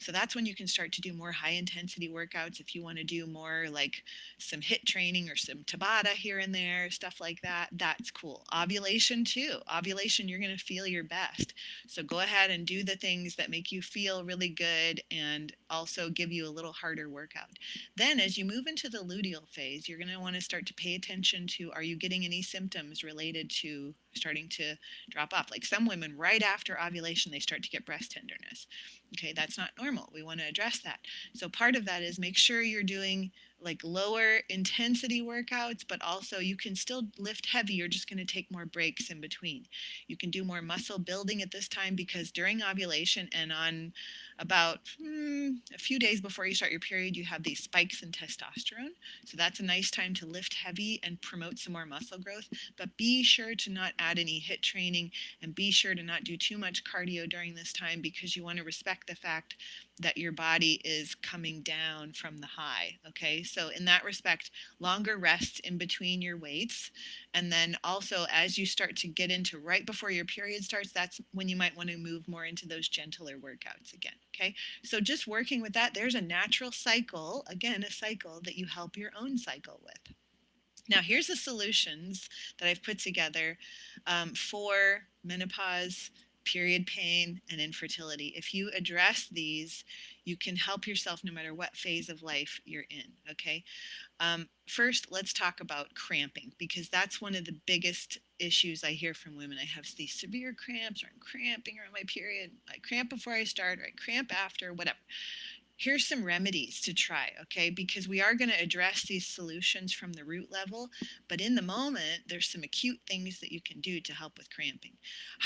So that's when you can start to do more high intensity workouts. If you want to do more like some HIIT training or some Tabata here and there, stuff like that, that's cool. Ovulation too. Ovulation, you're going to feel your best. So go ahead and do the things that make you feel really good and also give you a little harder workout. Then as you move into the luteal phase, you're going to want to start to pay attention to, are you getting any symptoms related to starting to drop off? Like some women, right after ovulation, they start to get breast tenderness. Okay, that's not normal. We want to address that. So part of that is make sure you're doing like lower intensity workouts, but also you can still lift heavy. You're just going to take more breaks in between. You can do more muscle building at this time, because during ovulation and on about a few days before you start your period, you have these spikes in testosterone. So that's a nice time to lift heavy and promote some more muscle growth. But be sure to not add any HIIT training, and be sure to not do too much cardio during this time, because you want to respect the fact that your body is coming down from the high, okay? So in that respect, longer rests in between your weights. And then also as you start to get into right before your period starts, that's when you might want to move more into those gentler workouts again, okay? So just working with that, there's a natural cycle, again, a cycle that you help your own cycle with. Now, here's the solutions that I've put together for menopause, period pain, and infertility. If you address these, you can help yourself no matter what phase of life you're in, okay? First, let's talk about cramping, because that's one of the biggest issues I hear from women. I have these severe cramps, or I'm cramping around my period. I cramp before I start, or I cramp after, whatever. Here's some remedies to try, okay? Because we are going to address these solutions from the root level, but in the moment, there's some acute things that you can do to help with cramping.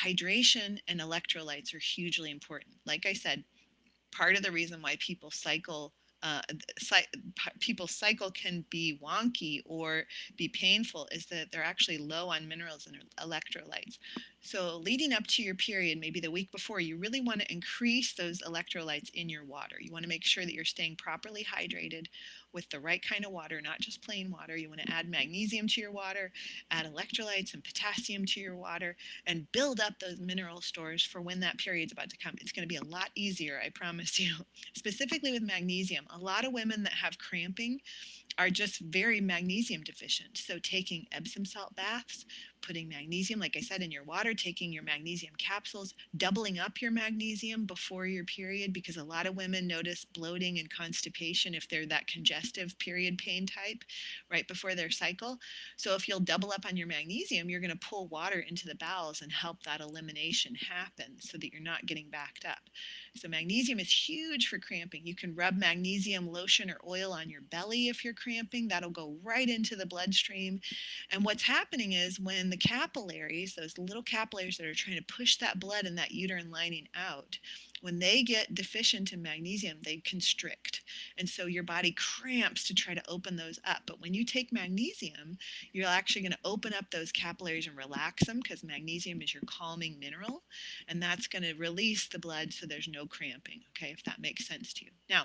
Hydration and electrolytes are hugely important. Like I said, part of the reason why people's cycle can be wonky or be painful is that they're actually low on minerals and electrolytes. So leading up to your period, maybe the week before, you really want to increase those electrolytes in your water. You want to make sure that you're staying properly hydrated with the right kind of water, not just plain water. You want to add magnesium to your water, add electrolytes and potassium to your water, and build up those mineral stores for when that period's about to come. It's going to be a lot easier, I promise you. Specifically with magnesium, a lot of women that have cramping are just very magnesium deficient. So taking Epsom salt baths, putting magnesium, like I said, in your water, taking your magnesium capsules, doubling up your magnesium before your period, because a lot of women notice bloating and constipation if they're that congestive period pain type right before their cycle. So if you'll double up on your magnesium, you're going to pull water into the bowels and help that elimination happen so that you're not getting backed up. So magnesium is huge for cramping. You can rub magnesium lotion or oil on your belly if you're cramping. That'll go right into the bloodstream. And what's happening is when the capillaries, those little capillaries that are trying to push that blood and that uterine lining out, when they get deficient in magnesium, they constrict. And so your body cramps to try to open those up. But when you take magnesium, you're actually going to open up those capillaries and relax them, because magnesium is your calming mineral. And that's going to release the blood so there's no cramping, okay, if that makes sense to you. Now,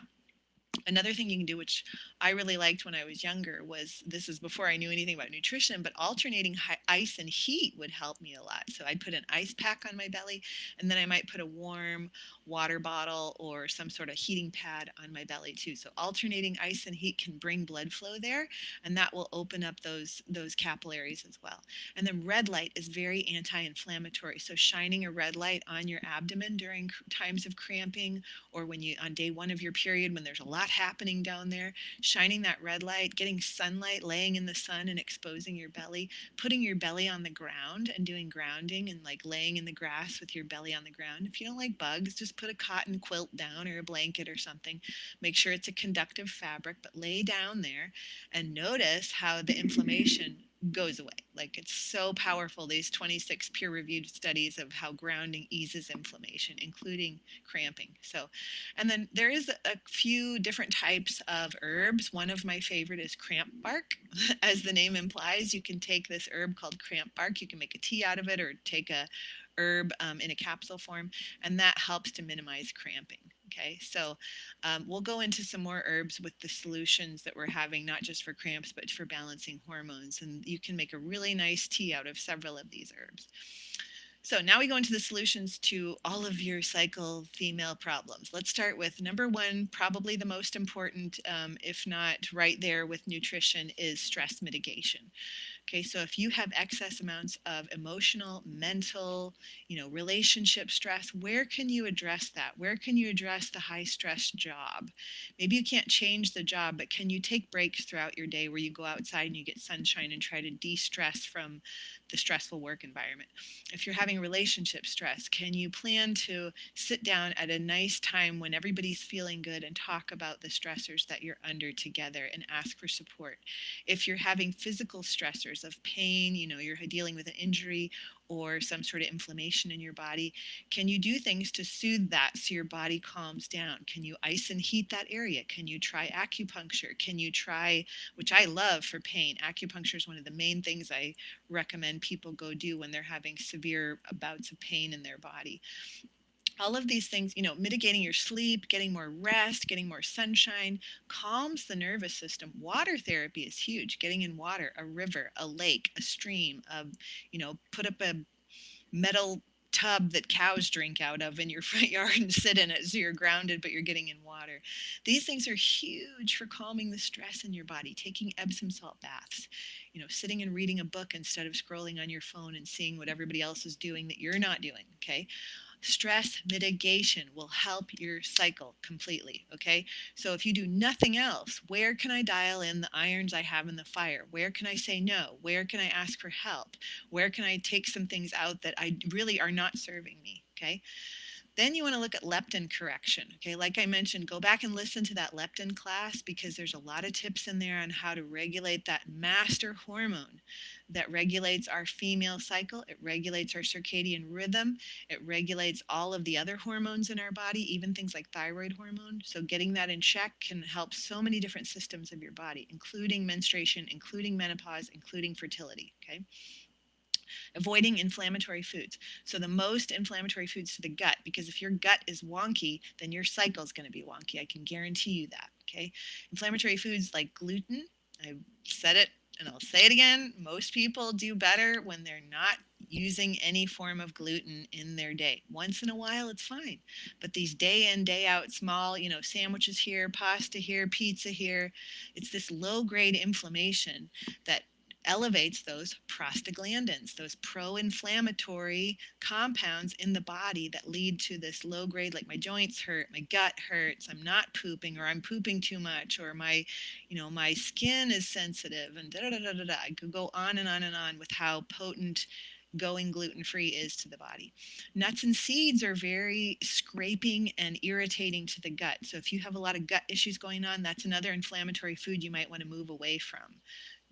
another thing you can do, which I really liked when I was younger, was, this is before I knew anything about nutrition, but alternating ice and heat would help me a lot. So I'd put an ice pack on my belly, and then I might put a warm water bottle or some sort of heating pad on my belly too. So alternating ice and heat can bring blood flow there, and that will open up those capillaries as well. And then red light is very anti-inflammatory. So shining a red light on your abdomen during times of cramping, or when you, on day one of your period, when there's a lot happening down there, shining that red light, getting sunlight, laying in the sun and exposing your belly, putting your belly on the ground and doing grounding and like laying in the grass with your belly on the ground. If you don't like bugs, just put a cotton quilt down or a blanket or something. Make sure it's a conductive fabric, but lay down there and notice how the inflammation goes away. Like, it's so powerful, these 26 peer-reviewed studies of how grounding eases inflammation, including cramping. So, and then there is a few different types of herbs. One of my favorite is cramp bark. As the name implies, you can take this herb called cramp bark, you can make a tea out of it, or take a herb in a capsule form, and that helps to minimize cramping. Okay, so we'll go into some more herbs with the solutions that we're having, not just for cramps, but for balancing hormones. And you can make a really nice tea out of several of these herbs. So now we go into the solutions to all of your cycle female problems. Let's start with number one, probably the most important, if not right there with nutrition, is stress mitigation. Okay, so if you have excess amounts of emotional, mental, relationship stress, where can you address that? Where can you address the high stress job? Maybe you can't change the job, but can you take breaks throughout your day where you go outside and you get sunshine and try to de-stress from the stressful work environment? If you're having relationship stress, can you plan to sit down at a nice time when everybody's feeling good and talk about the stressors that you're under together and ask for support? If you're having physical stressors of pain, you're dealing with an injury or some sort of inflammation in your body, can you do things to soothe that so your body calms down? Can you ice and heat that area? Can you try acupuncture? Can you try, which I love for pain, acupuncture is one of the main things I recommend people go do when they're having severe bouts of pain in their body. All of these things, mitigating your sleep, getting more rest, getting more sunshine, calms the nervous system. Water therapy is huge. Getting in water, a river, a lake, a stream, put up a metal tub that cows drink out of in your front yard and sit in it so you're grounded, but you're getting in water. These things are huge for calming the stress in your body. Taking Epsom salt baths, sitting and reading a book instead of scrolling on your phone and seeing what everybody else is doing that you're not doing, okay? Stress mitigation will help your cycle completely, okay? So if you do nothing else, where can I dial in the irons I have in the fire? Where can I say no? Where can I ask for help? Where can I take some things out that I really are not serving me, okay? Then you want to look at leptin correction. Okay, like I mentioned, go back and listen to that leptin class, because there's a lot of tips in there on how to regulate that master hormone that regulates our female cycle. It regulates our circadian rhythm. It regulates all of the other hormones in our body, even things like thyroid hormone. So getting that in check can help so many different systems of your body, including menstruation, including menopause, including fertility. Okay. Avoiding inflammatory foods. So the most inflammatory foods to the gut, because if your gut is wonky, then your cycle is going to be wonky. I can guarantee you that. Okay. Inflammatory foods like gluten, I've said it And I'll say it again, most people do better when they're not using any form of gluten in their day. Once in a while, it's fine. But these day in, day out, small, sandwiches here, pasta here, pizza here, it's this low grade inflammation that elevates those prostaglandins, those pro-inflammatory compounds in the body that lead to this low grade, like my joints hurt, my gut hurts, I'm not pooping, or I'm pooping too much, or my skin is sensitive, and da da da da da. I could go on and on and on with how potent going gluten-free is to the body. Nuts and seeds are very scraping and irritating to the gut. So if you have a lot of gut issues going on, that's another inflammatory food you might want to move away from.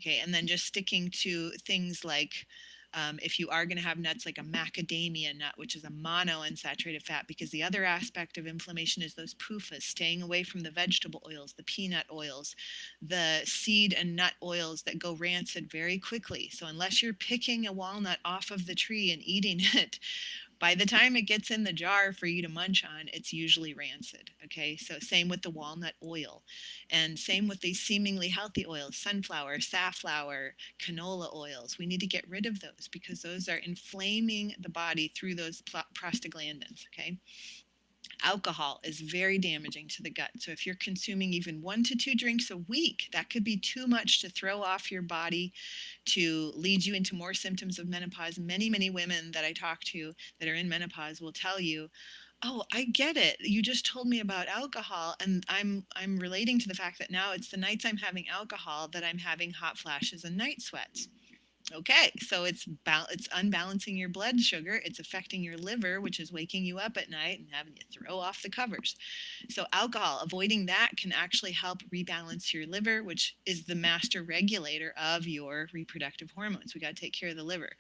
Okay, and then just sticking to things like if you are going to have nuts like a macadamia nut, which is a monounsaturated fat, because the other aspect of inflammation is those PUFAs, staying away from the vegetable oils, the peanut oils, the seed and nut oils that go rancid very quickly. So unless you're picking a walnut off of the tree and eating it, by the time it gets in the jar for you to munch on, it's usually rancid. Okay, so same with the walnut oil, and same with these seemingly healthy oils, sunflower, safflower, canola oils. We need to get rid of those because those are inflaming the body through those prostaglandins. Okay. Alcohol is very damaging to the gut. So if you're consuming even 1 to 2 drinks a week, that could be too much to throw off your body, to lead you into more symptoms of menopause. Many, many women that I talk to that are in menopause will tell you, "Oh, I get it. You just told me about alcohol, and I'm relating to the fact that now it's the nights I'm having alcohol that I'm having hot flashes and night sweats." Okay, so it's unbalancing your blood sugar. It's affecting your liver, which is waking you up at night and having you throw off the covers. So alcohol, avoiding that can actually help rebalance your liver, which is the master regulator of your reproductive hormones. We got to take care of the liver.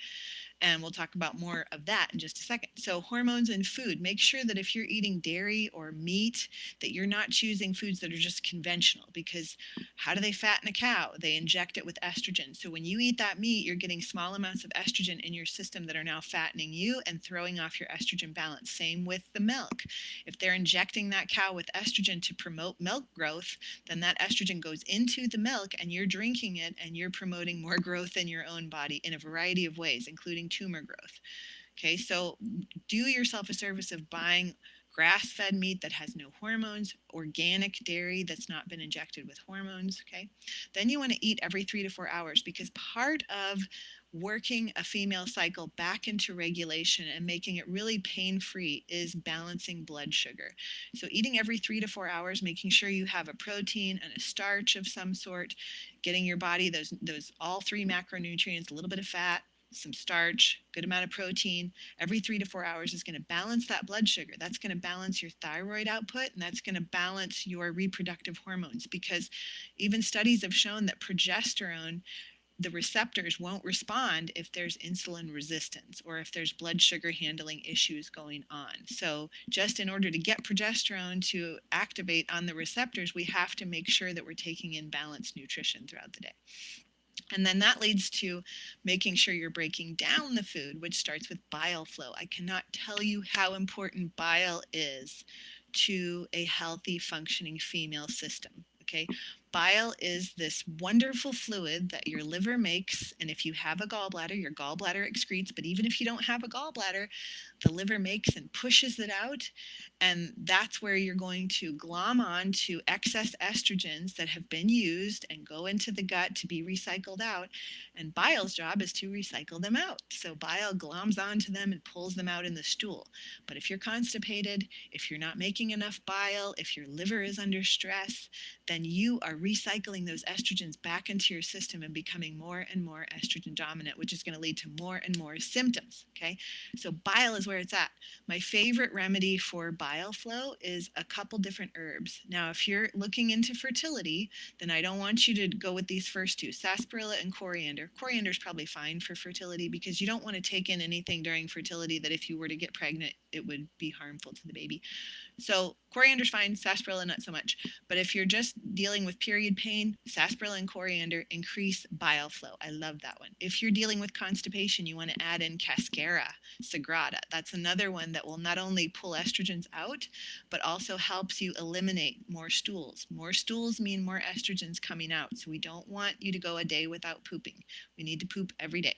And we'll talk about more of that in just a second. So hormones in food, make sure that if you're eating dairy or meat, that you're not choosing foods that are just conventional, because how do they fatten a cow? They inject it with estrogen. So when you eat that meat, you're getting small amounts of estrogen in your system that are now fattening you and throwing off your estrogen balance. Same with the milk. If they're injecting that cow with estrogen to promote milk growth, then that estrogen goes into the milk and you're drinking it and you're promoting more growth in your own body in a variety of ways, including tumor growth. Okay, so do yourself a service of buying grass-fed meat that has no hormones, organic dairy that's not been injected with hormones. Okay, then you want to eat every 3 to 4 hours, because part of working a female cycle back into regulation and making it really pain-free is balancing blood sugar. So eating every 3 to 4 hours, making sure you have a protein and a starch of some sort, getting your body those all 3 macronutrients, a little bit of fat, some starch, good amount of protein, every 3 to 4 hours is going to balance that blood sugar. That's going to balance your thyroid output, and that's going to balance your reproductive hormones, because even studies have shown that progesterone, the receptors won't respond if there's insulin resistance or if there's blood sugar handling issues going on. So just in order to get progesterone to activate on the receptors, we have to make sure that we're taking in balanced nutrition throughout the day. And then that leads to making sure you're breaking down the food, which starts with bile flow. I cannot tell you how important bile is to a healthy, functioning female system. Okay, bile is this wonderful fluid that your liver makes, and if you have a gallbladder, your gallbladder excretes, but even if you don't have a gallbladder, the liver makes and pushes it out, and that's where you're going to glom on to excess estrogens that have been used and go into the gut to be recycled out, and bile's job is to recycle them out. So bile gloms onto them and pulls them out in the stool. But if you're constipated, if you're not making enough bile, if your liver is under stress, then you are recycling those estrogens back into your system and becoming more and more estrogen dominant, which is going to lead to more and more symptoms. Okay, so bile is where it's at. My favorite remedy for bile flow is a couple different herbs. Now, if you're looking into fertility, then I don't want you to go with these first two, sarsaparilla and coriander. Coriander is probably fine for fertility, because you don't want to take in anything during fertility that if you were to get pregnant, it would be harmful to the baby. So coriander's fine, sarsaparilla not so much. But if you're just dealing with pure period pain, sarsaparilla and coriander increase bile flow. I love that one. If you're dealing with constipation, you want to add in cascara sagrada. That's another one that will not only pull estrogens out, but also helps you eliminate more stools. More stools mean more estrogens coming out. So we don't want you to go a day without pooping. We need to poop every day.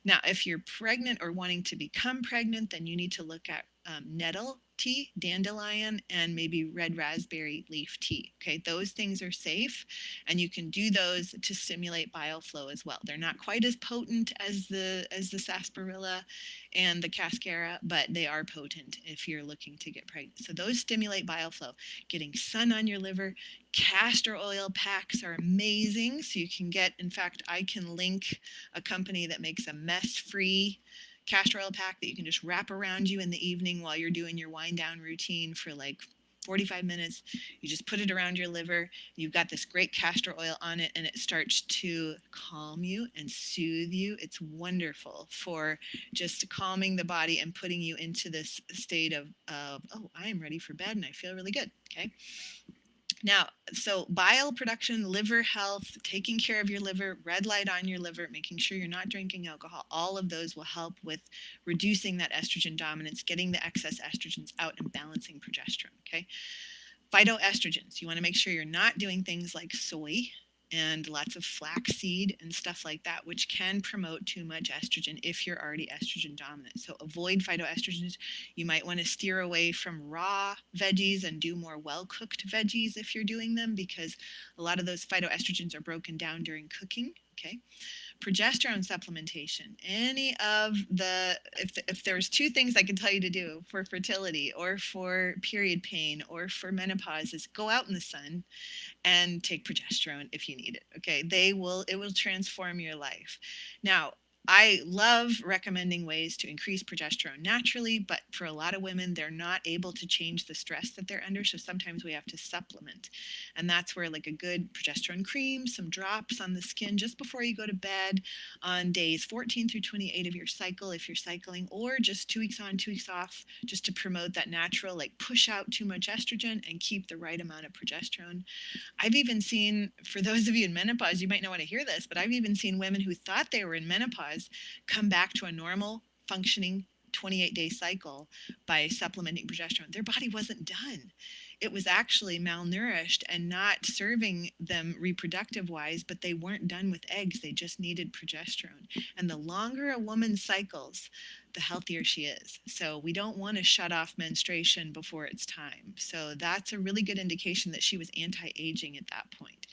Now, if you're pregnant or wanting to become pregnant, then you need to look at nettle tea, dandelion, and maybe red raspberry leaf tea. Okay, those things are safe, and you can do those to stimulate bile flow as well. They're not quite as potent as the sarsaparilla and the cascara, but they are potent if you're looking to get pregnant. So those stimulate bile flow. Getting sun on your liver. Castor oil packs are amazing. So you can get, in fact, I can link a company that makes a mess-free castor oil pack that you can just wrap around you in the evening while you're doing your wind down routine for like 45 minutes. You just put it around your liver. You've got this great castor oil on it, and it starts to calm you and soothe you. It's wonderful for just calming the body and putting you into this state of oh, I am ready for bed and I feel really good. Okay. Now, so bile production, liver health, taking care of your liver, red light on your liver, making sure you're not drinking alcohol, all of those will help with reducing that estrogen dominance, getting the excess estrogens out and balancing progesterone, okay? Phytoestrogens, you want to make sure you're not doing things like soy and lots of flaxseed and stuff like that, which can promote too much estrogen if you're already estrogen dominant. So avoid phytoestrogens. You might want to steer away from raw veggies and do more well-cooked veggies if you're doing them, because a lot of those phytoestrogens are broken down during cooking, okay? Progesterone supplementation. Any of the, if there's two things I can tell you to do for fertility or for period pain or for menopause, is go out in the sun and take progesterone if you need it. Okay, it will transform your life. Now, I love recommending ways to increase progesterone naturally, but for a lot of women, they're not able to change the stress that they're under. So sometimes we have to supplement. And that's where like a good progesterone cream, some drops on the skin just before you go to bed on days 14 through 28 of your cycle, if you're cycling, or just 2 weeks on, 2 weeks off, just to promote that natural, like push out too much estrogen and keep the right amount of progesterone. I've even seen, for those of you in menopause, you might not want to hear this, but I've even seen women who thought they were in menopause come back to a normal functioning 28-day cycle by supplementing progesterone. Their body wasn't done. It was actually malnourished and not serving them reproductive wise, but they weren't done with eggs. They just needed progesterone. And the longer a woman cycles, the healthier she is. So we don't want to shut off menstruation before it's time. So that's a really good indication that she was anti-aging at that point.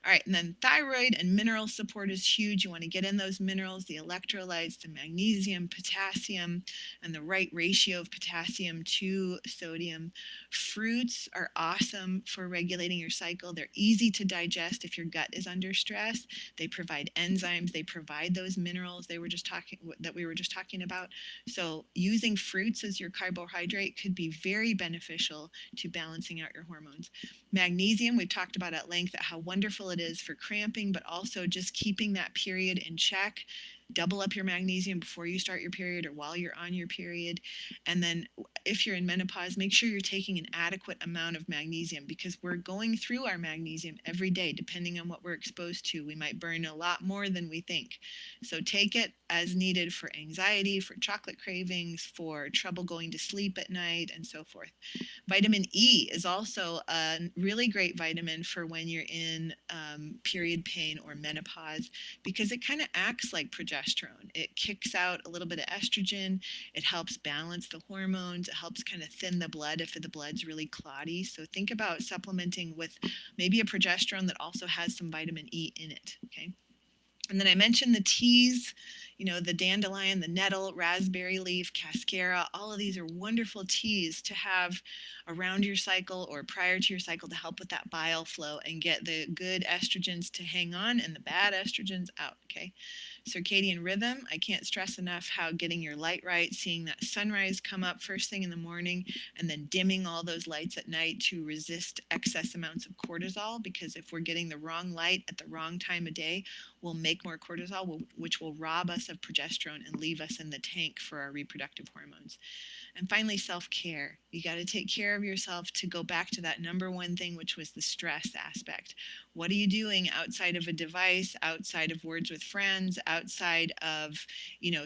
All right, and then thyroid and mineral support is huge. You want to get in those minerals, the electrolytes, the magnesium, potassium, and the right ratio of potassium to sodium. Fruits are awesome for regulating your cycle. They're easy to digest if your gut is under stress. They provide enzymes. They provide those minerals we were just talking about. So using fruits as your carbohydrate could be very beneficial to balancing out your hormones. Magnesium, we've talked about at length how wonderful it is for cramping, but also just keeping that period in check. Double up your magnesium before you start your period or while you're on your period. And then if you're in menopause, make sure you're taking an adequate amount of magnesium, because we're going through our magnesium every day. Depending on what we're exposed to, we might burn a lot more than we think. So take it as needed for anxiety, for chocolate cravings, for trouble going to sleep at night, and so forth. Vitamin E is also a really great vitamin for when you're in period pain or menopause, because it kind of acts like progesterone. It kicks out a little bit of estrogen. It helps balance the hormones. It helps kind of thin the blood if the blood's really clotty. So think about supplementing with maybe a progesterone that also has some vitamin E in it, okay? And then I mentioned the teas, the dandelion, the nettle, raspberry leaf, cascara, all of these are wonderful teas to have around your cycle or prior to your cycle to help with that bile flow and get the good estrogens to hang on and the bad estrogens out, okay? Circadian rhythm, I can't stress enough how getting your light right, seeing that sunrise come up first thing in the morning, and then dimming all those lights at night to resist excess amounts of cortisol, because if we're getting the wrong light at the wrong time of day, we'll make more cortisol, which will rob us of progesterone and leave us in the tank for our reproductive hormones. And finally, self-care. You got to take care of yourself to go back to that number one thing, which was the stress aspect. What are you doing outside of a device, outside of words with friends, outside of,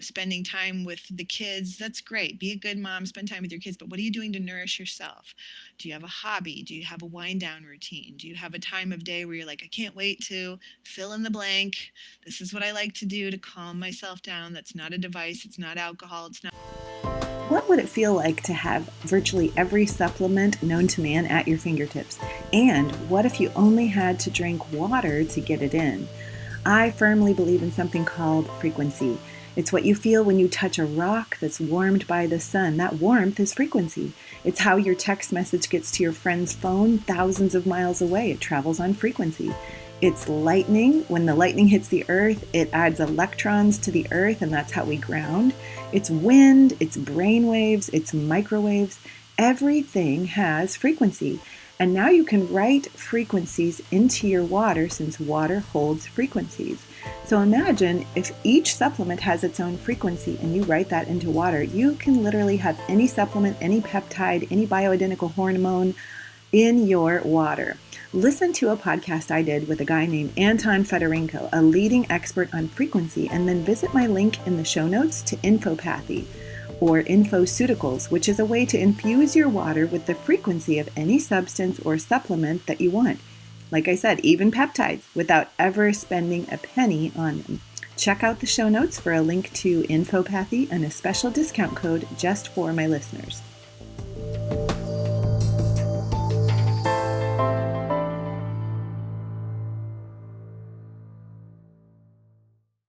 spending time with the kids? That's great. Be a good mom, spend time with your kids, but what are you doing to nourish yourself? Do you have a hobby? Do you have a wind down routine? Do you have a time of day where you're like, I can't wait to fill in the blank? This is what I like to do to calm myself down. That's not a device. It's not alcohol. It's not. What would it feel like to have virtually every supplement known to man at your fingertips? And what if you only had to drink water to get it in? I firmly believe in something called frequency. It's what you feel when you touch a rock that's warmed by the sun. That warmth is frequency. It's how your text message gets to your friend's phone thousands of miles away. It travels on frequency. It's lightning. When the lightning hits the earth, it adds electrons to the earth, and that's how we ground. It's wind, it's brain waves, it's microwaves. Everything has frequency. And now you can write frequencies into your water, since water holds frequencies. So imagine if each supplement has its own frequency and you write that into water. You can literally have any supplement, any peptide, any bioidentical hormone in your water. Listen to a podcast I did with a guy named Anton Fedorenko, a leading expert on frequency, and then visit my link in the show notes to Infopathy, or Infoceuticals, which is a way to infuse your water with the frequency of any substance or supplement that you want. Like I said, even peptides, without ever spending a penny on them. Check out the show notes for a link to Infopathy and a special discount code just for my listeners.